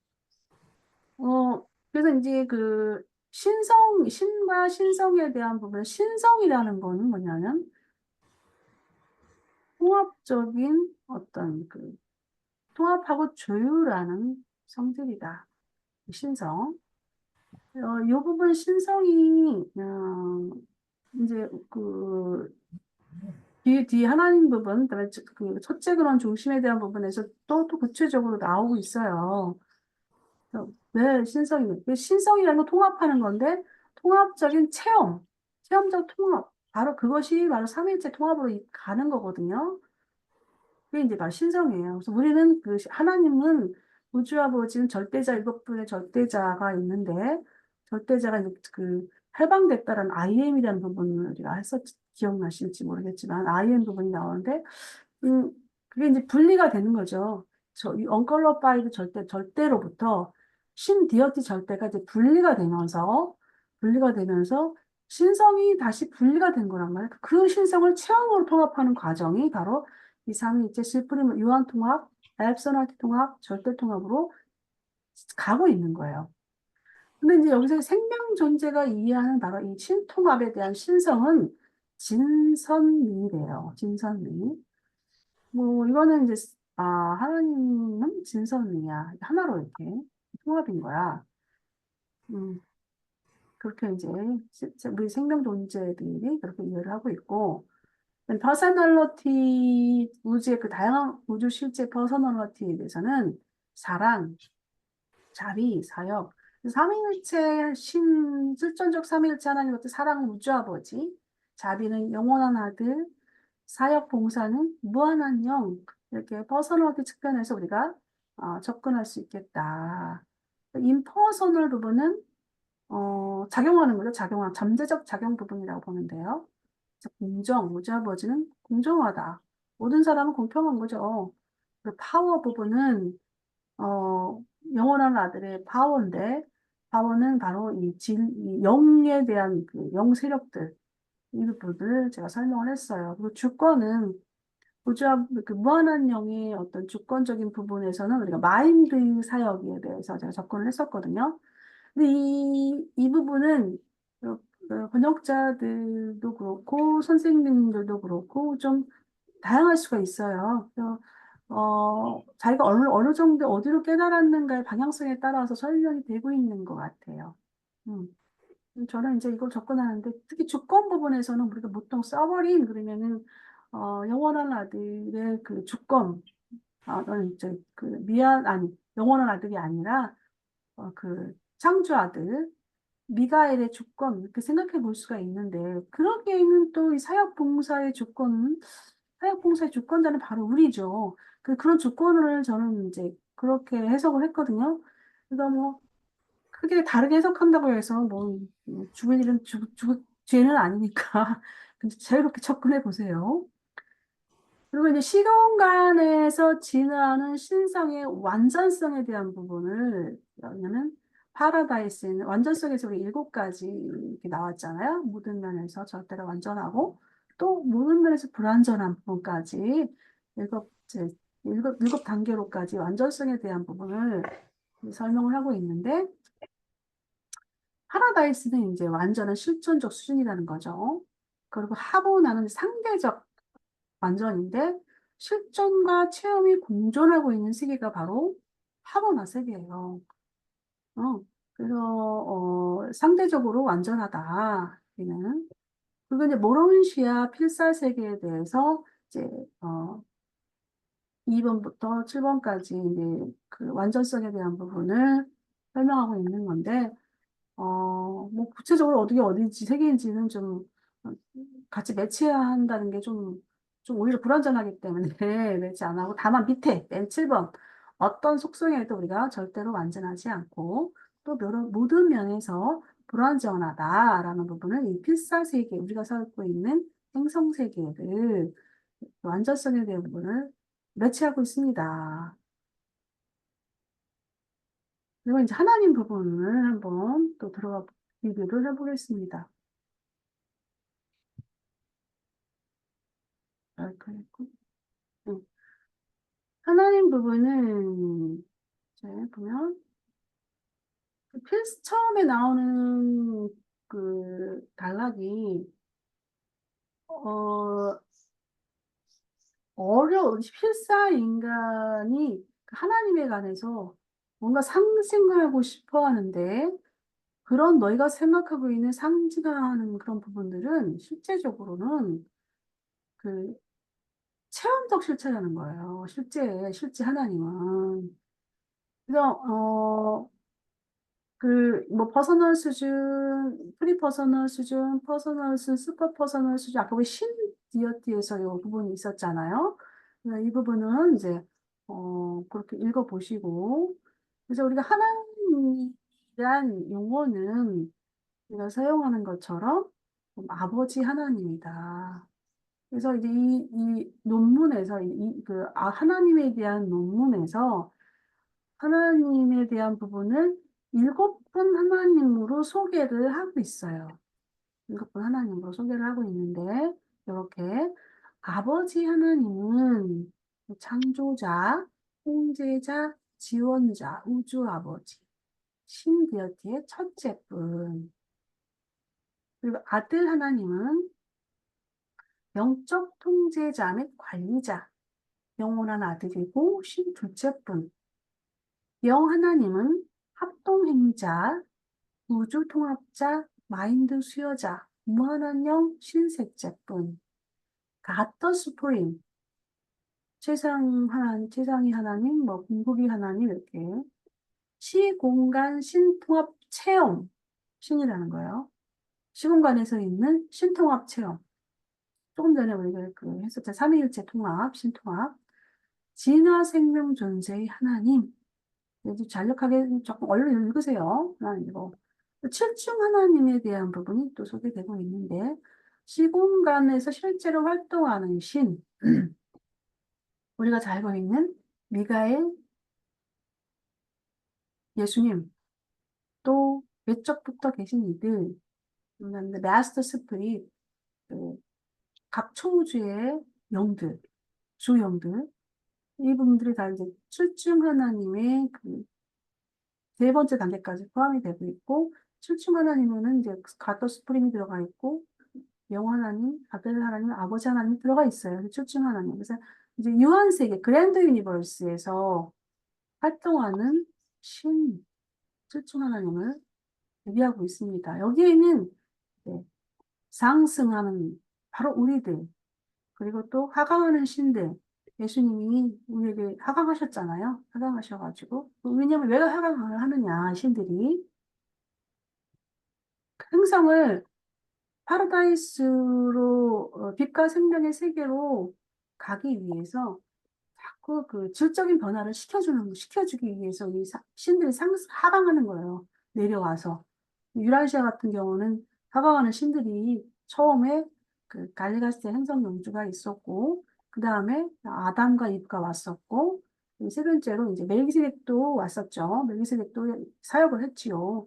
Speaker 1: 그래서 이제 그 신과 신성에 대한 부분, 신성이라는 거는 뭐냐면 통합적인 어떤 그 통합하고 조율하는 성질이다. 신성. 이 부분 신성이 이제 그 뒤에 하나님 부분, 그다음에 그 첫째 근원 중심에 대한 부분에서 또 구체적으로 나오고 있어요. 왜 신성이? 그 신성이라는 건 통합하는 건데 통합적인 체험적 통합. 바로 그것이 바로 삼위일체 통합으로 가는 거거든요. 그게 이제 바로 신성이에요. 그래서 우리는 그 하나님은 우주 아버지는 절대자 일곱 분의 절대자가 있는데 절대자가 이제 그 해방됐다라는 I am이라는 부분을 우리가 기억나실지 모르겠지만 I am 부분이 나오는데 그게 이제 분리가 되는 거죠. 이 언컬러파이드 절대로부터 신 디어티 절대가 이제 분리가 되면서 신성이 다시 분리가 된 거란 말이에요. 그 신성을 체험으로 통합하는 과정이 바로 이 삼위일체 실프림 유한 통합, 앱서널티 통합, 절대 통합으로 가고 있는 거예요. 근데 이제 여기서 생명 존재가 이해하는 바로 이 신통합에 대한 신성은 진선미래요. 진선미. 이거는 이제 하나님은 진선미야. 하나로 이렇게 통합인 거야. 그렇게 이제 우리 생명 존재들이 그렇게 이해를 하고 있고, 퍼서널리티, 우주의 그 다양한 우주 실제 퍼서널리티에 대해서는 사랑, 자비, 사역, 삼위일체 실존적 삼위일체 하나님 같은 사랑은 우주 아버지, 자비는 영원한 아들, 사역 봉사는 무한한 영, 이렇게 퍼서널리티 측면에서 우리가 접근할 수 있겠다. 임퍼서널 부분은 작용하는 거죠. 잠재적 작용 부분이라고 보는데요. 그래서 공정, 우주 아버지는 공정하다. 모든 사람은 공평한 거죠. 그 파워 부분은 어, 영원한 아들의 파워인데, 파워는 바로 이 영에 대한 그 영 세력들, 이 부분을 제가 설명을 했어요. 그리고 주권은 그 무한한 영의 어떤 주권적인 부분에서는 우리가 마인드 사역에 대해서 제가 접근을 했었거든요. 근데 이 부분은 번역자들도 그렇고 선생님들도 그렇고 좀 다양할 수가 있어요. 그래서 자기가 어느 정도 어디로 깨달았는가의 방향성에 따라서 설명이 되고 있는 것 같아요. 음. 저는 이제 이걸 접근하는데 특히 주권 부분에서는 우리가 보통 써버린 그러면은 영원한 아들의 그 주권, 이제 그 아니 영원한 아들이 아니라 그 창조 아들 미가엘의 주권 이렇게 생각해 볼 수가 있는데 그러기에는 또 이 사역 봉사의 주권자는 바로 우리죠. 그런 주권을 저는 이제 그렇게 해석을 했거든요. 그래서 뭐 크게 다르게 해석한다고 해서 뭐 죽을 일은 죄는 아니니까 근데 자유롭게 접근해 보세요. 그리고 이제 시공간에서 진화하는 신성의 완전성에 대한 부분을, 왜냐면 파라다이스는 완전성에서 우리 7가지 이렇게 나왔잖아요. 모든 면에서 절대로 완전하고 또 모든 면에서 불완전한 부분까지 이제 일곱 단계로까지 완전성에 대한 부분을 설명을 하고 있는데 파라다이스는 이제 완전한 실존적 수준이라는 거죠. 그리고 하보나는 상대적 완전인데 실존과 체험이 공존하고 있는 세계가 바로 하버나 세계예요. 그래서 상대적으로 완전하다. 여기는. 그리고 이제 모론시아 필사 세계에 대해서 이제 2번부터 7번까지 이제 그 완전성에 대한 부분을 설명하고 있는 건데 뭐 구체적으로 어디지 세계인지는 좀 어, 같이 매치해야 한다는 게 좀 오히려 불안전하기 때문에 매치 안 하고 다만 밑에 맨 7번 어떤 속성에도 우리가 절대로 완전하지 않고 또 모든 면에서 불완전하다라는 부분을 이 필사세계 우리가 살고 있는 행성세계를 완전성에 대한 부분을 매치하고 있습니다. 그리고 이제 하나님 부분을 한번 또 들어가 리뷰를 해보겠습니다. 이렇게 했고. 응. 하나님 부분은 이제 보면 처음에 나오는 그 단락이 어 필사 인간이 하나님에 관해서 뭔가 상징하고 싶어 하는데 그런 너희가 생각하고 있는 상징하는 그런 부분들은 실제적으로는 그 체험적 실체라는 거예요. 실제 하나님은. 그래서, 뭐, 퍼서널 수준, 프리 퍼서널 수준, 퍼서널 수준, 슈퍼 퍼서널 수준, 아까 우리 신 디어티에서 이 부분이 있었잖아요. 이 부분은 이제, 그렇게 읽어보시고, 그래서 우리가 하나님이란 용어는 우리가 사용하는 것처럼 아버지 하나님이다. 그래서 이제 이 논문에서, 하나님에 대한 논문에서 하나님에 대한 부분을 7분 하나님으로 소개를 하고 있어요. 7분 하나님으로 소개를 하고 있는데, 이렇게 아버지 하나님은 창조자, 통제자, 지원자, 우주 아버지, 신디어티의 첫째 분. 그리고 아들 하나님은 영적 통제자 및 관리자, 영원한 아들이고 신 둘째 분. 영 하나님은 합동행자, 우주통합자, 마인드 수여자, 무한원령 신셋째뿐, 가더 스프링, 최상이 하나님, 뭐 궁극이 하나님 이렇게 시공간 신통합 체험, 신이라는 거예요. 시공간에서 있는 신통합 체험. 조금 전에 우리가 그 했었죠. 삼위일체 통합, 신통합. 진화 생명 존재의 하나님. 이제 잔력하게 조금 얼른 읽으세요. 하나님이고. 7중 하나님에 대한 부분이 또 소개되고 있는데, 시공간에서 실제로 활동하는 신, 우리가 잘 알고 있는 미가엘, 예수님, 또 외적부터 계신 이들, 그다음에 마스터 스프릿, 각 초우주의 영들, 주 영들, 이분들이 다 이제 출중 하나님의 그 세 번째 단계까지 포함이 되고 있고, 출중 하나님은 이제 가더 스프링이 들어가 있고, 영 하나님, 아들 하나님, 아버지 하나님 들어가 있어요. 출중 하나님. 그래서 이제 유한 세계, 그랜드 유니버스에서 활동하는 신, 출중 하나님을 얘기하고 있습니다. 여기에는 네, 상승하는 바로 우리들, 그리고 또 하강하는 신들, 예수님이 우리에게 하강하셨잖아요. 하강하셔가지고. 왜냐면 왜 하강을 하느냐, 신들이. 행성을 파라다이스로, 빛과 생명의 세계로 가기 위해서 자꾸 그 질적인 변화를 시켜주기 위해서 이 신들이 하강하는 거예요. 내려와서. 유라시아 같은 경우는 하강하는 신들이 처음에 그 갈리가스의 행성 영주가 있었고, 그 다음에 아담과 이브가 왔었고, 세 번째로 이제 멜기세덱도 왔었죠. 멜기세덱도 사역을 했지요.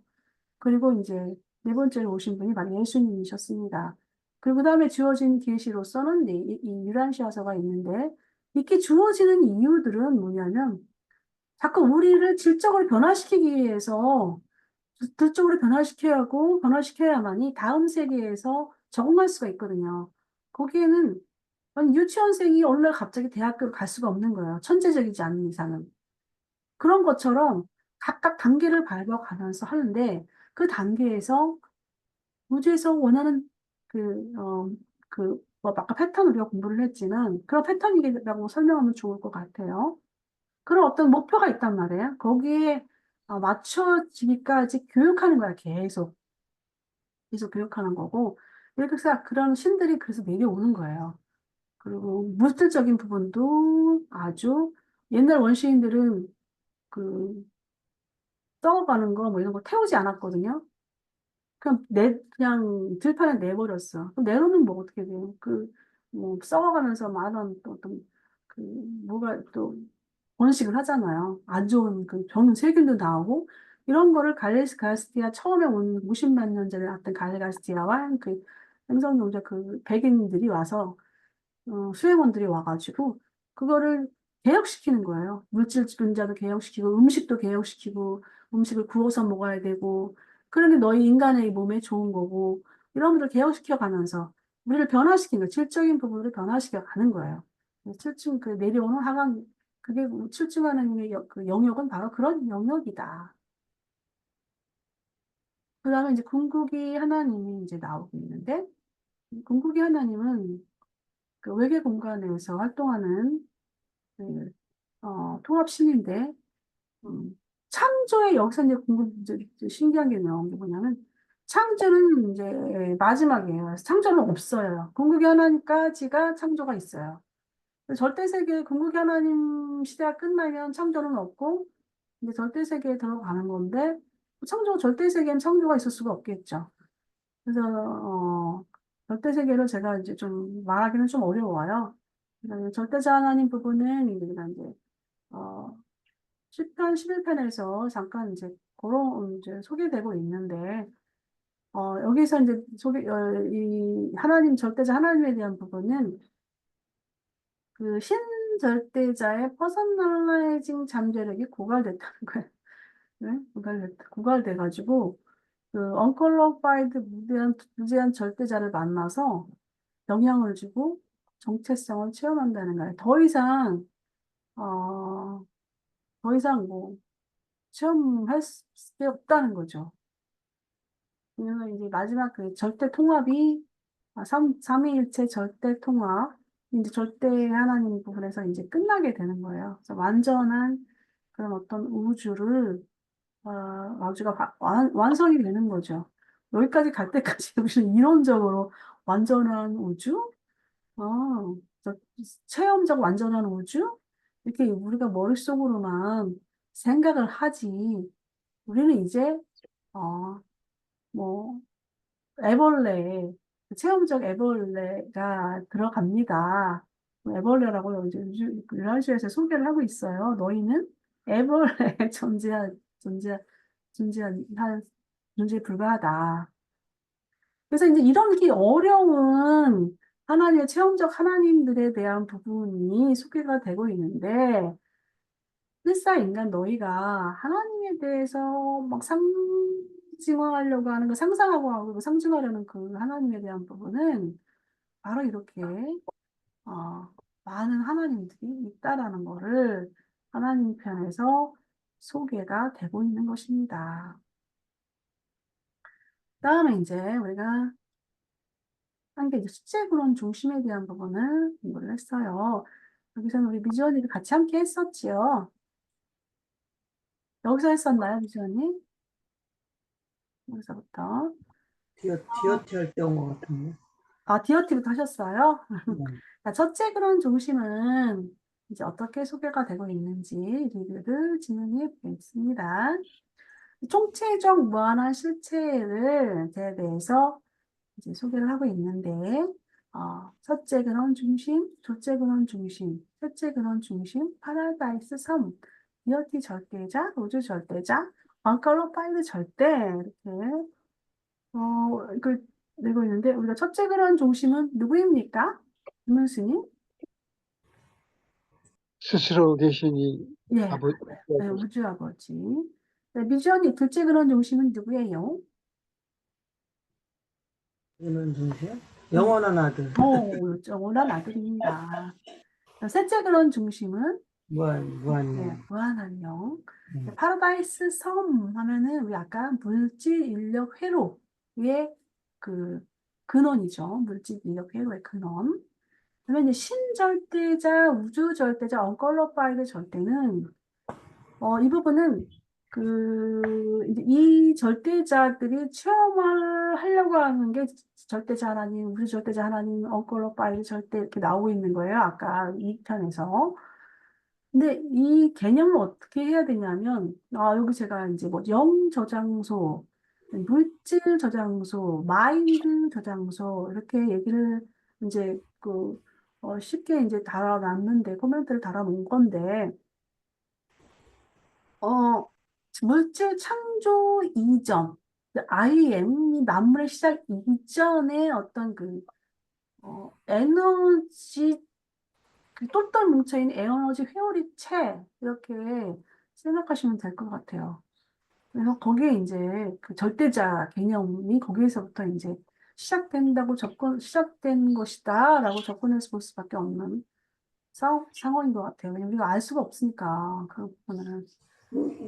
Speaker 1: 그리고 이제 네 번째로 오신 분이 바로 예수님이셨습니다. 그리고 그 다음에 주어진 계시로서는 이 유란시아서가 있는데, 이렇게 주어지는 이유들은 뭐냐면, 자꾸 우리를 질적으로 변화시키기 위해서, 질적으로 변화시켜야 하고, 변화시켜야만이 다음 세계에서 적응할 수가 있거든요. 거기에는, 아니, 유치원생이 어느 날 갑자기 대학교를 갈 수가 없는 거예요. 천재적이지 않은 이상은. 그런 것처럼 각각 단계를 밟아가면서 하는데, 그 단계에서 우주에서 원하는 뭐 아까 패턴 우리가 공부를 했지만 그런 패턴이라고 설명하면 좋을 것 같아요. 그런 어떤 목표가 있단 말이에요. 거기에 맞춰지기까지 교육하는 거야, 계속. 계속 교육하는 거고. 이렇게 해서 그런 신들이 그래서 내려오는 거예요. 그리고 물질적인 부분도 아주 옛날 원시인들은 그 썩어가는 거 뭐 이런 거 태우지 않았거든요. 그냥 들판에 내버렸어. 그럼 내놓으면 뭐 어떻게 돼요? 뭐, 썩어가면서 말한 또 어떤, 뭐가 또, 번식을 하잖아요. 안 좋은 병, 세균도 나오고, 이런 거를 갈레스티아 처음에 온 50만 년 전에 왔던 갈레스티아와 행성용자 백인들이 와서 수행원들이 와가지고 그거를 개혁시키는 거예요. 물질 분자도 개혁시키고 음식도 개혁시키고 음식을 구워서 먹어야 되고 그런 게 너희 인간의 몸에 좋은 거고 이런 것들 개혁시켜 가면서 우리를 변화시키는 거예요. 질적인 부분을 변화시켜 가는 거예요. 칠층 내려오는 하강 그게 칠층 하나님의 그 영역은 바로 그런 영역이다. 그 다음에 이제 궁극이 하나님이 이제 나오고 있는데 궁극이 하나님은 그 외계 공간에서 활동하는 그, 통합신인데, 창조의 역사 이제 이제 신기한 게 나온 게 뭐냐면, 창조는 이제 마지막이에요. 창조는 없어요. 궁극의 하나님까지가 창조가 있어요. 절대세계, 궁극의 하나님 시대가 끝나면 창조는 없고, 이제 절대세계에 들어가는 건데, 절대세계엔 창조가 있을 수가 없겠죠. 그래서, 절대세계를 제가 이제 좀 말하기는 좀 어려워요. 그다음에 절대자 하나님 부분은 이제 어, 10편, 11편에서 잠깐 이제 그런 이제 소개되고 있는데 여기서 이제 이 하나님 절대자 하나님에 대한 부분은 그 신절대자의 퍼스널라이징 잠재력이 고갈됐다는 거예요. 네? 고갈돼가지고 그 언컬러파이드 무제한 절대자를 만나서 영향을 주고 정체성을 체험한다는 거예요. 어, 더 이상 뭐, 체험할 게 없다는 거죠. 왜냐면 이제 마지막 그 절대 통합이 삼위일체 절대 통합, 이제 절대 하나님 부분에서 이제 끝나게 되는 거예요. 그래서 완전한 그런 어떤 우주를 우주가 완성이 되는 거죠. 여기까지 갈 때까지 무슨 이론적으로 완전한 우주? 저 체험적 완전한 우주? 이렇게 우리가 머릿속으로만 생각을 하지. 우리는 이제, 어, 뭐, 애벌레, 체험적 애벌레가 들어갑니다. 애벌레라고 이제 율란시에서 소개를 하고 있어요. 너희는 애벌레 존재, 존재한, 존재에 불과하다. 그래서 이제 이런 게 어려운 하나님의 체험적 하나님들에 대한 부분이 소개가 되고 있는데, 실사 인간 너희가 하나님에 대해서 막 상징하려고 하는 거, 상상하고 하고 상징하려는 그 하나님에 대한 부분은 바로 이렇게 어, 많은 하나님들이 있다라는 거를 하나님 편에서 소개가 되고 있는 것입니다. 다음에 이제 우리가 한 게 이제 수제구론 중심에 대한 부분을 공부를 했어요. 여기서는 우리 미주언니도 같이 함께 했었지요. 여기서 했었나요, 미주언니? 여기서부터.
Speaker 4: 디어티 할 때 온 것 같은데.
Speaker 1: 디어티부터 하셨어요?
Speaker 4: 음.
Speaker 1: 자, 첫째 그런 중심은 이제 어떻게 소개가 되고 있는지 리뷰를 진행해 보겠습니다. 총체적 무한한 실체에 대해서 이제 소개를 하고 있는데, 첫째 근원 중심, 둘째 근원 중심, 셋째 근원 중심, 파라다이스 섬, 디어티 절대자, 우주 절대자, 원컬러파이드 절대, 이렇게, 이걸 내고 있는데, 우리가 첫째 근원 중심은 누구입니까? 김문수님?
Speaker 2: 스스로 계신 이
Speaker 1: 예,
Speaker 2: 아버지,
Speaker 1: 맞아요. 네, 우주 아버지. 네, 미주언니, 둘째 근원 중심은 누구예요?
Speaker 4: 이는 중심?
Speaker 1: 음,
Speaker 4: 영원한 아들.
Speaker 1: 영원한 아들입니다. 셋째 근원 중심은 네,
Speaker 4: 무한령.
Speaker 1: 무한한 영. 네,
Speaker 4: 음.
Speaker 1: 파라다이스 섬 하면은 우리 아까 물질 인력 회로의 그 근원이죠. 물질 인력 회로의 근원. 그러면 이제 신절대자, 우주절대자, 언컬러파이드 절대는 이 부분은 이제 이 절대자들이 체험을 하려고 하는 게 절대자 하나님, 우주절대자 하나님, 언컬러파이드 절대 이렇게 나오고 있는 거예요. 아까 이 편에서. 근데 이 개념을 어떻게 해야 되냐면, 여기 제가 이제 뭐 영 저장소, 물질 저장소, 마인드 저장소, 이렇게 얘기를 이제 쉽게 이제 달아놨는데, 코멘트를 달아놓은 건데, 어, 물질 창조 이전, IM이 만물의 시작 이전의 어떤 에너지 똘똘 뭉쳐있는 에너지 회오리체 이렇게 생각하시면 될 것 같아요. 그래서 거기에 이제 그 절대자 개념이 거기에서부터 이제 시작된 것이다라고 접근해서 볼 수밖에 없는 상황인 것 같아요. 왜냐면 우리가 알 수가 없으니까 그 부분은.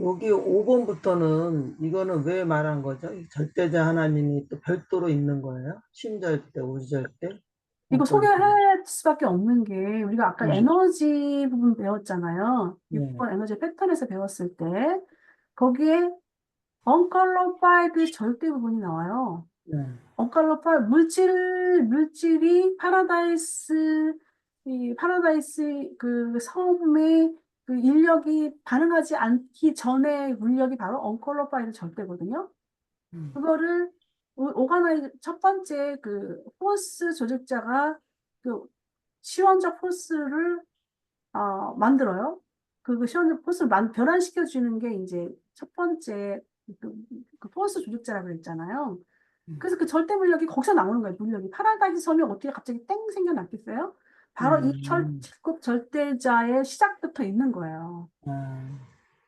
Speaker 4: 여기 5번부터는 이거는 왜 말한 거죠? 이 절대자 하나님이 또 별도로 있는 거예요? 신절대, 우주절대?
Speaker 1: 이거
Speaker 4: 원컬러.
Speaker 1: 소개할 수밖에 없는 게 우리가 아까
Speaker 4: 네.
Speaker 1: 에너지 부분 배웠잖아요.
Speaker 4: 네.
Speaker 1: 6번 에너지 패턴에서 배웠을 때 거기에 언컬러파이드 절대 부분이 나와요.
Speaker 4: 네.
Speaker 1: 언칼로파 물질이 파라다이스 그 섬의 그 인력이 반응하지 않기 전에 물력이 바로 언칼로파이드 절대거든요.
Speaker 4: 음.
Speaker 1: 그거를 오가나이 첫 번째 그 포스 조직자가 그 시원적 포스를 만들어요. 그 시원적 포스를 변환시켜 주는 게 이제 첫 번째 그, 그 포스 조직자라고 했잖아요.
Speaker 4: 음.
Speaker 1: 그래서 그 절대 물력이 거기서 나오는 거예요. 물력이 파라다이스 섬이 어떻게 갑자기 땡 생겨났겠어요? 바로 이
Speaker 4: 음.
Speaker 1: 칠급 절대자의 시작부터 있는 거예요.
Speaker 4: 아.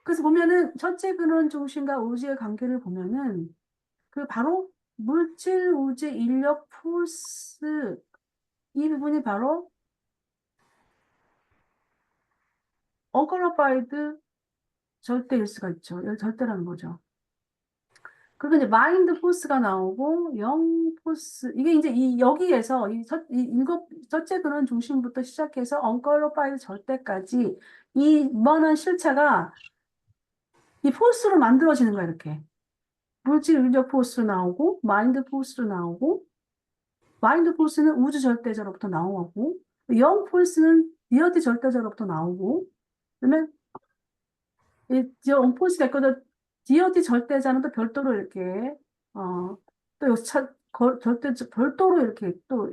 Speaker 1: 그래서 보면은 첫째 근원 중심과 우주의 관계를 보면은 그 바로 물질, 우주, 인력, 포스 이 부분이 바로 언컬러파이드 절대일 수가 있죠. 이 절대라는 거죠. 그리고 이제 마인드 포스가 나오고 영 포스 이게 이제 이 여기에서 첫째 근원 중심부터 시작해서 언퀄리파이드 절대까지 이 무한한 실체가 이 포스로 만들어지는 거야 이렇게 물질 의적 포스로 나오고 마인드 포스로 나오고 마인드 포스는 우주 절대자로부터 나오고 영 포스는 디어티 절대자로부터 나오고 그다음에 영 포스가 있거든. 디어티 절대자는 또 별도로 이렇게 또 여기서 절대 별도로 이렇게 또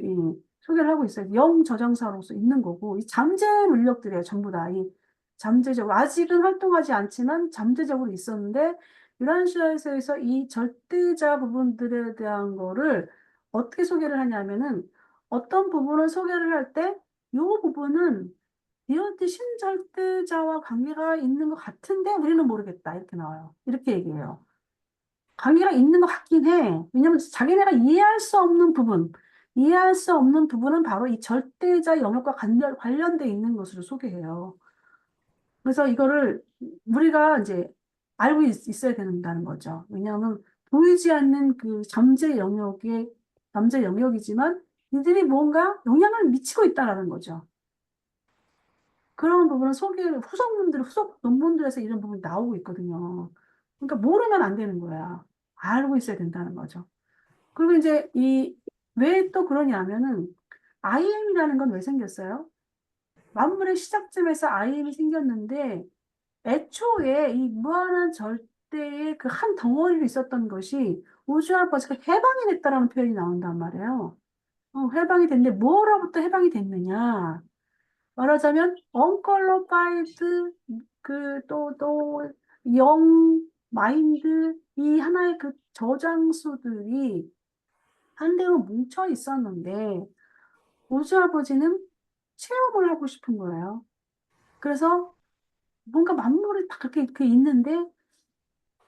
Speaker 1: 소개를 하고 있어요. 영 저장사로서 있는 거고 이 잠재 물력들이에요. 전부 다 이 잠재적으로 아직은 활동하지 않지만 잠재적으로 있었는데 유란시아에서 이 절대자 부분들에 대한 거를 어떻게 소개를 하냐면은 어떤 부분을 소개를 할 때 이 부분은 디오티 신절대자와 관계가 있는 것 같은데 우리는 모르겠다 이렇게 나와요. 이렇게 얘기해요. 관계가 있는 것 같긴 해. 왜냐면 자기네가 이해할 수 없는 부분은 바로 이 절대자 영역과 관련돼 있는 것으로 소개해요. 그래서 이거를 우리가 이제 알고 있어야 된다는 거죠. 왜냐하면 보이지 않는 그 잠재 영역이지만 이들이 뭔가 영향을 미치고 있다라는 거죠. 그런 부분은 후속 논문들에서 이런 부분이 나오고 있거든요. 그러니까 모르면 안 되는 거야. 알고 있어야 된다는 거죠. 그리고 이제 왜 또 그러냐면은 IM이라는 건 왜 생겼어요? 만물의 시작점에서 IM이 생겼는데 애초에 이 무한한 절대의 그 한 덩어리로 있었던 것이 우주와 버스가 해방이 됐다라는 표현이 나온단 말이에요. 해방이 됐는데 뭐로부터 해방이 됐느냐? 말하자면 언컬러파이드 또 영 마인드 이 하나의 그 저장수들이 한 대로 뭉쳐 있었는데 우주 아버지는 체험을 하고 싶은 거예요. 그래서 뭔가 만물이 다 그렇게 있는데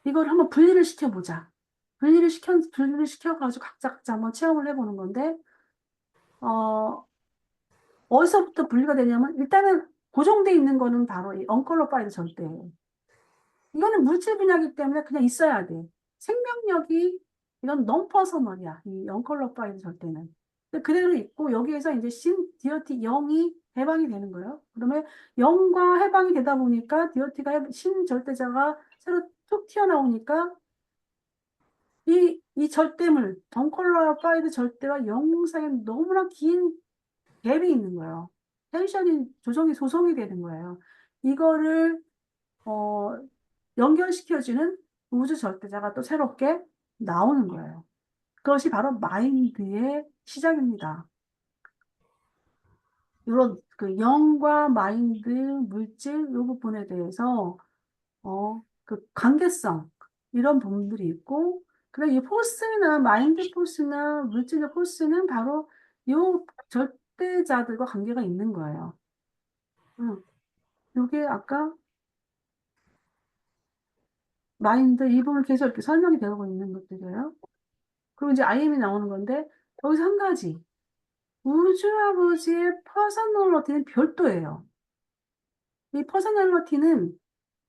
Speaker 1: 이걸 한번 분리를 시켜보자. 분리를 시켜가지고 각자 한번 체험을 해보는 건데 어 어디서부터 분리가 되냐면 일단은 고정돼 있는 거는 바로 이 언컬러파이드 절대예요. 이거는 물질 분야이기 때문에 그냥 있어야 돼. 생명력이 이건 non-personal이야. 이 언컬러파이드 절대는. 근데 그대로 있고 여기에서 이제 디어티 0이 해방이 되는 거예요. 그러면 0과 해방이 되다 보니까 신 절대자가 새로 툭 튀어나오니까 이 절대물, 언컬러파이드 절대와 영 사이에 너무나 긴 갭이 있는 거예요. 텐션이 조성이 되는 거예요. 이거를 어, 연결시켜주는 우주 절대자가 또 새롭게 나오는 거예요. 그것이 바로 마인드의 시작입니다. 이런 그 영과 마인드, 물질 이 부분에 대해서 그 관계성 이런 부분들이 있고 그다음 이 포스나 마인드 포스나 물질의 포스는 바로 이 절대자들과 관계가 있는 거예요. 이게 아까 마인드 이 부분을 계속 이렇게 설명이 되고 있는 것들이에요. 그리고 이제 IM이 나오는 건데 여기서 한 가지 우주 아버지의 퍼스널리티는 별도예요. 이 퍼스널리티는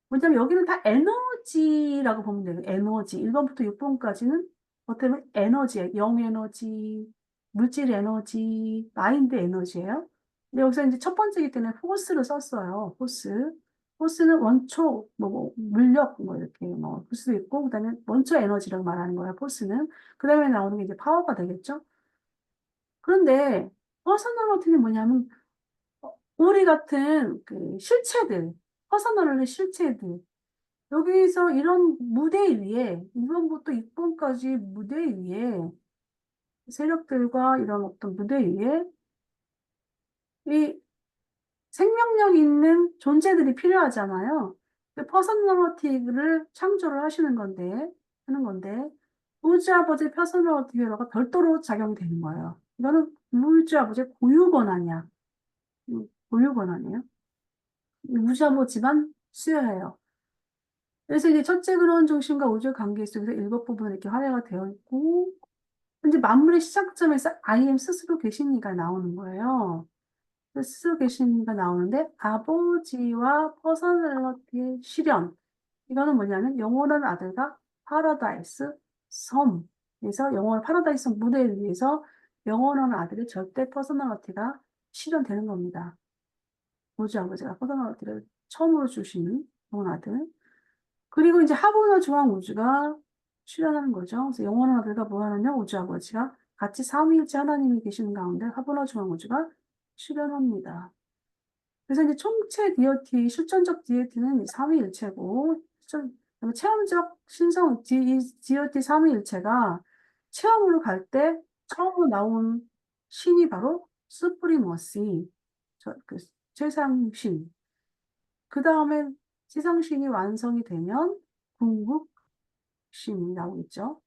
Speaker 1: 뭐냐면 여기는 다 에너지라고 보면 돼요. 에너지 1번부터 6번까지는 어떻게 보면 에너지예요. 영 에너지, 물질 에너지, 마인드 에너지예요. 근데 여기서 이제 첫 번째이기 때문에 포스를 썼어요. 포스는 원초, 물력, 이렇게, 볼 수도 있고, 그 다음에 원초 에너지라고 말하는 거예요, 포스는. 그 다음에 나오는 게 이제 파워가 되겠죠? 그런데, 퍼스널리티는 뭐냐면, 우리 같은 그 실체들, 퍼스널리 실체들, 여기서 이런 무대 위에, 2번부터 6번까지 무대 위에, 세력들과 이런 어떤 무대 위에, 이 생명력 있는 존재들이 필요하잖아요. 퍼스널리티를 창조를 하는 건데, 우주 아버지 퍼스널리티 회로가 별도로 작용이 되는 거예요. 이거는 우주 아버지의 고유 권한이야. 고유 권한이에요. 우주 아버지만 수여해요. 그래서 이제 첫째 근원 중심과 우주 관계 속에서 일곱 부분 이렇게 화해가 되어 있고, 이제 만물의 시작점에서 I am 스스로 계시니가 나오는 거예요. 스스로 계시니가 나오는데 아버지와 퍼스널리티의 실현 이거는 뭐냐면 영원한 아들과 파라다이스 섬에서 영원한 파라다이스 섬 무대를 위해서 영원한 아들의 절대 퍼스널리티가 실현되는 겁니다. 우주 아버지가 퍼스널리티를 처음으로 주시는 영원한 아들. 그리고 이제 하부나 중앙 우주가 출현하는 거죠. 그래서 영원한 아들과 무한한 우주 아버지가 같이 삼위일체 하나님이 계시는 가운데 하부나 중앙 우주가 출현합니다. 그래서 이제 총체 디어티, 실존적 디어티는 삼위일체고, 체험적 신성 디어티 삼위일체가 체험으로 갈 때 처음으로 나온 신이 바로 수프리머시, 그 최상신. 그 다음에 지상신이 완성이 되면 궁극신이 나오겠죠.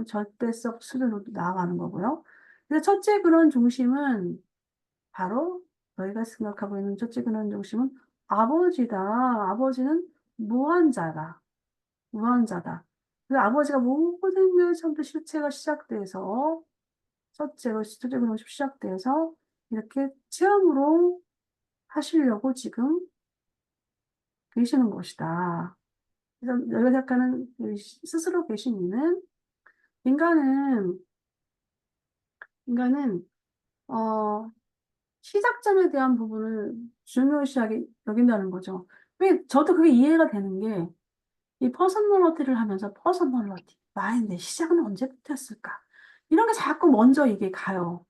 Speaker 1: 절대적 수준으로 나아가는 거고요. 그래서 첫째 근원 중심은 바로 너희가 생각하고 있는 첫째 근원 중심은 아버지다. 아버지는 무한자다. 무한자다. 그래서 아버지가 모든 게 처음부터 실체가 시작돼서 첫째 근원 시작돼서 이렇게 체험으로 하시려고 지금 계시는 것이다. 그래서 너희가 생각하는 그 스스로 계신 이는 인간은 인간은 시작점에 대한 부분을 중요시하게 여긴다는 거죠. 왜 저도 그게 이해가 되는 게 이 퍼스널리티를 하면서 퍼스널리티, 나의 시작은 언제부터 했을까? 이런 게 자꾸 먼저 이게 가요.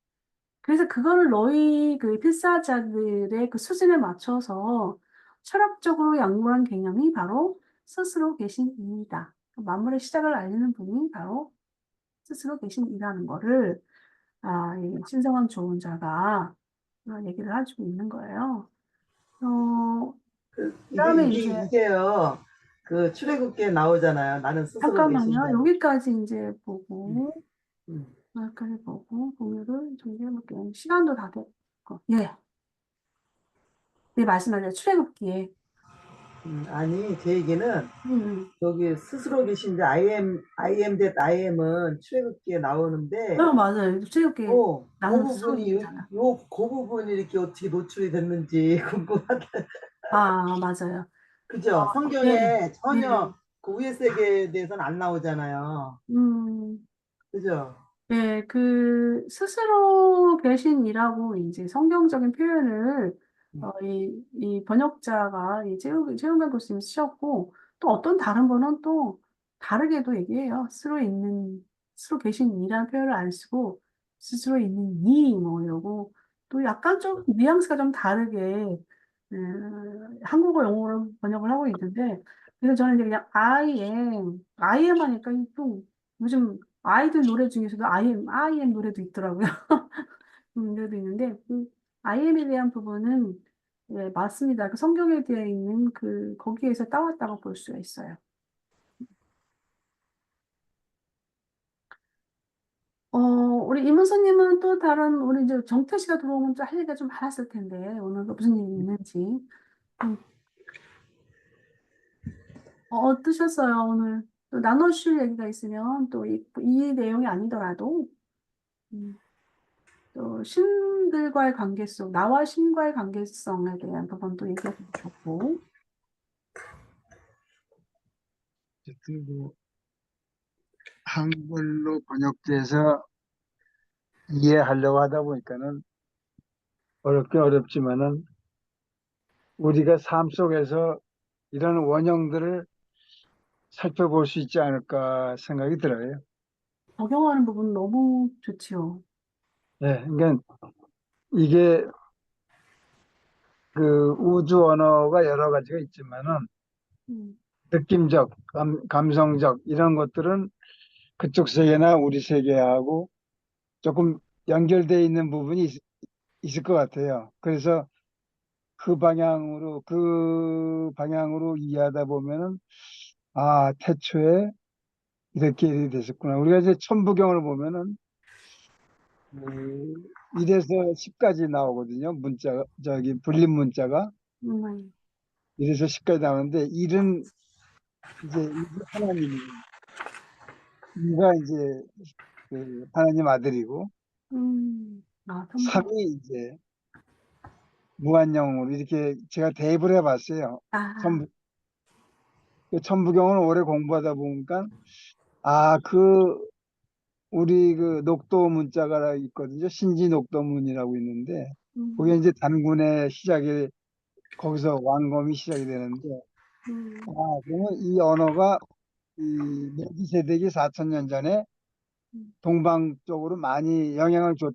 Speaker 1: 그래서 그거를 너희 그 필사자들의 그 수준에 맞춰서 철학적으로 양보한 개념이 바로 스스로 계신 이이다. 만물의 시작을 알리는 분이 바로 스스로 계신 이라는 거를 이 신성한 조언자가 얘기를 해주고 있는 거예요. 그다음에 이제
Speaker 4: 이게요. 그 출애굽기에 나오잖아요. 나는 스스로 계신다.
Speaker 1: 잠깐만요. 여기까지 이제 보고
Speaker 4: 음.
Speaker 1: 여기까지 보고 공유를 정리해볼게요. 시간도 다 됐고. 예. 네, 말씀하세요. 출애굽기에.
Speaker 4: 아니, 제 얘기는
Speaker 1: 음.
Speaker 4: 여기 스스로 계신데 I am that I am은 출애굽기에 나오는데
Speaker 1: 맞아요. 출애굽기에
Speaker 4: 그
Speaker 1: 나는 스스로
Speaker 4: 부분이
Speaker 1: 있잖아.
Speaker 4: 그 부분이 이렇게 어떻게 노출이 됐는지 궁금하다.
Speaker 1: 맞아요.
Speaker 4: 그죠?
Speaker 1: 네,
Speaker 4: 성경에
Speaker 1: 네.
Speaker 4: 전혀 그 위의 세계에 대해서는 안 나오잖아요.
Speaker 1: 음,
Speaker 4: 그죠?
Speaker 1: 네, 그 스스로 계신이라고 이제 성경적인 표현을 이 번역자가 이 최용관 교수님이 쓰셨고 또 어떤 다른 분은 또 다르게도 얘기해요. 스스로 계신 이라는 표현을 안 쓰고 스스로 있는 이 뭐 이러고 또 약간 좀 뉘앙스가 좀 다르게 한국어 영어로 번역을 하고 있는데 그래서 저는 이제 그냥 I am 하니까 또 요즘 아이들 노래 중에서도 I am 노래도 있더라고요. 노래도 있는데, I am에 대한 부분은, 예, 맞습니다. 그 성경에 되어 있는 거기에서 따왔다고 볼 수가 있어요. 우리 이문서님은 또 다른, 우리 이제 정태 씨가 들어오면 좀 할 얘기가 좀 많았을 텐데, 오늘 무슨 일이 있는지. 음, 어떠셨어요, 오늘? 또 나눠주실 얘기가 있으면 또 이 내용이 아니더라도, 음, 또 신들과의 관계성, 나와 신과의 관계성에 대한 부분도 얘기해 주셨고,
Speaker 2: 어쨌든 뭐 한글로 번역돼서 이해하려고 하다 보니까는 어렵긴 어렵지만은 우리가 삶 속에서 이런 원형들을 살펴볼 수 있지 않을까 생각이 들어요.
Speaker 1: 적용하는 부분 너무 좋지요.
Speaker 2: 네, 그러니까 이게 그 우주 언어가 여러 가지가 있지만은
Speaker 1: 음,
Speaker 2: 느낌적, 감성적 이런 것들은 그쪽 세계나 우리 세계하고 조금 연결되어 있는 부분이 있을 것 같아요. 그래서 그 방향으로 이해하다 보면은 태초에 이렇게 됐었구나. 우리가 이제 천부경을 보면은 그 1에서 10까지 나오거든요. 문자 저기 불림 문자가
Speaker 1: 음,
Speaker 2: 1에서 10까지 나오는데 1은 이제 하나님이, 2가 이제 그 하나님 아들이고
Speaker 1: 천국.
Speaker 2: 3이 이제 무한영으로 이렇게 제가 대입을 해봤어요.
Speaker 1: 아,
Speaker 2: 천부, 그 천부경을 오래 공부하다 보니까 그 우리 그 녹도 문자가 있거든요. 신지 녹도문이라고 있는데 그게
Speaker 1: 음,
Speaker 2: 이제 단군의 시작이 거기서 왕검이 시작이 되는데
Speaker 1: 음,
Speaker 2: 그러면 이 언어가 이 멜기세덱이 4,000년 전에
Speaker 1: 음.
Speaker 2: 동방 쪽으로 많이 영향을 줬다.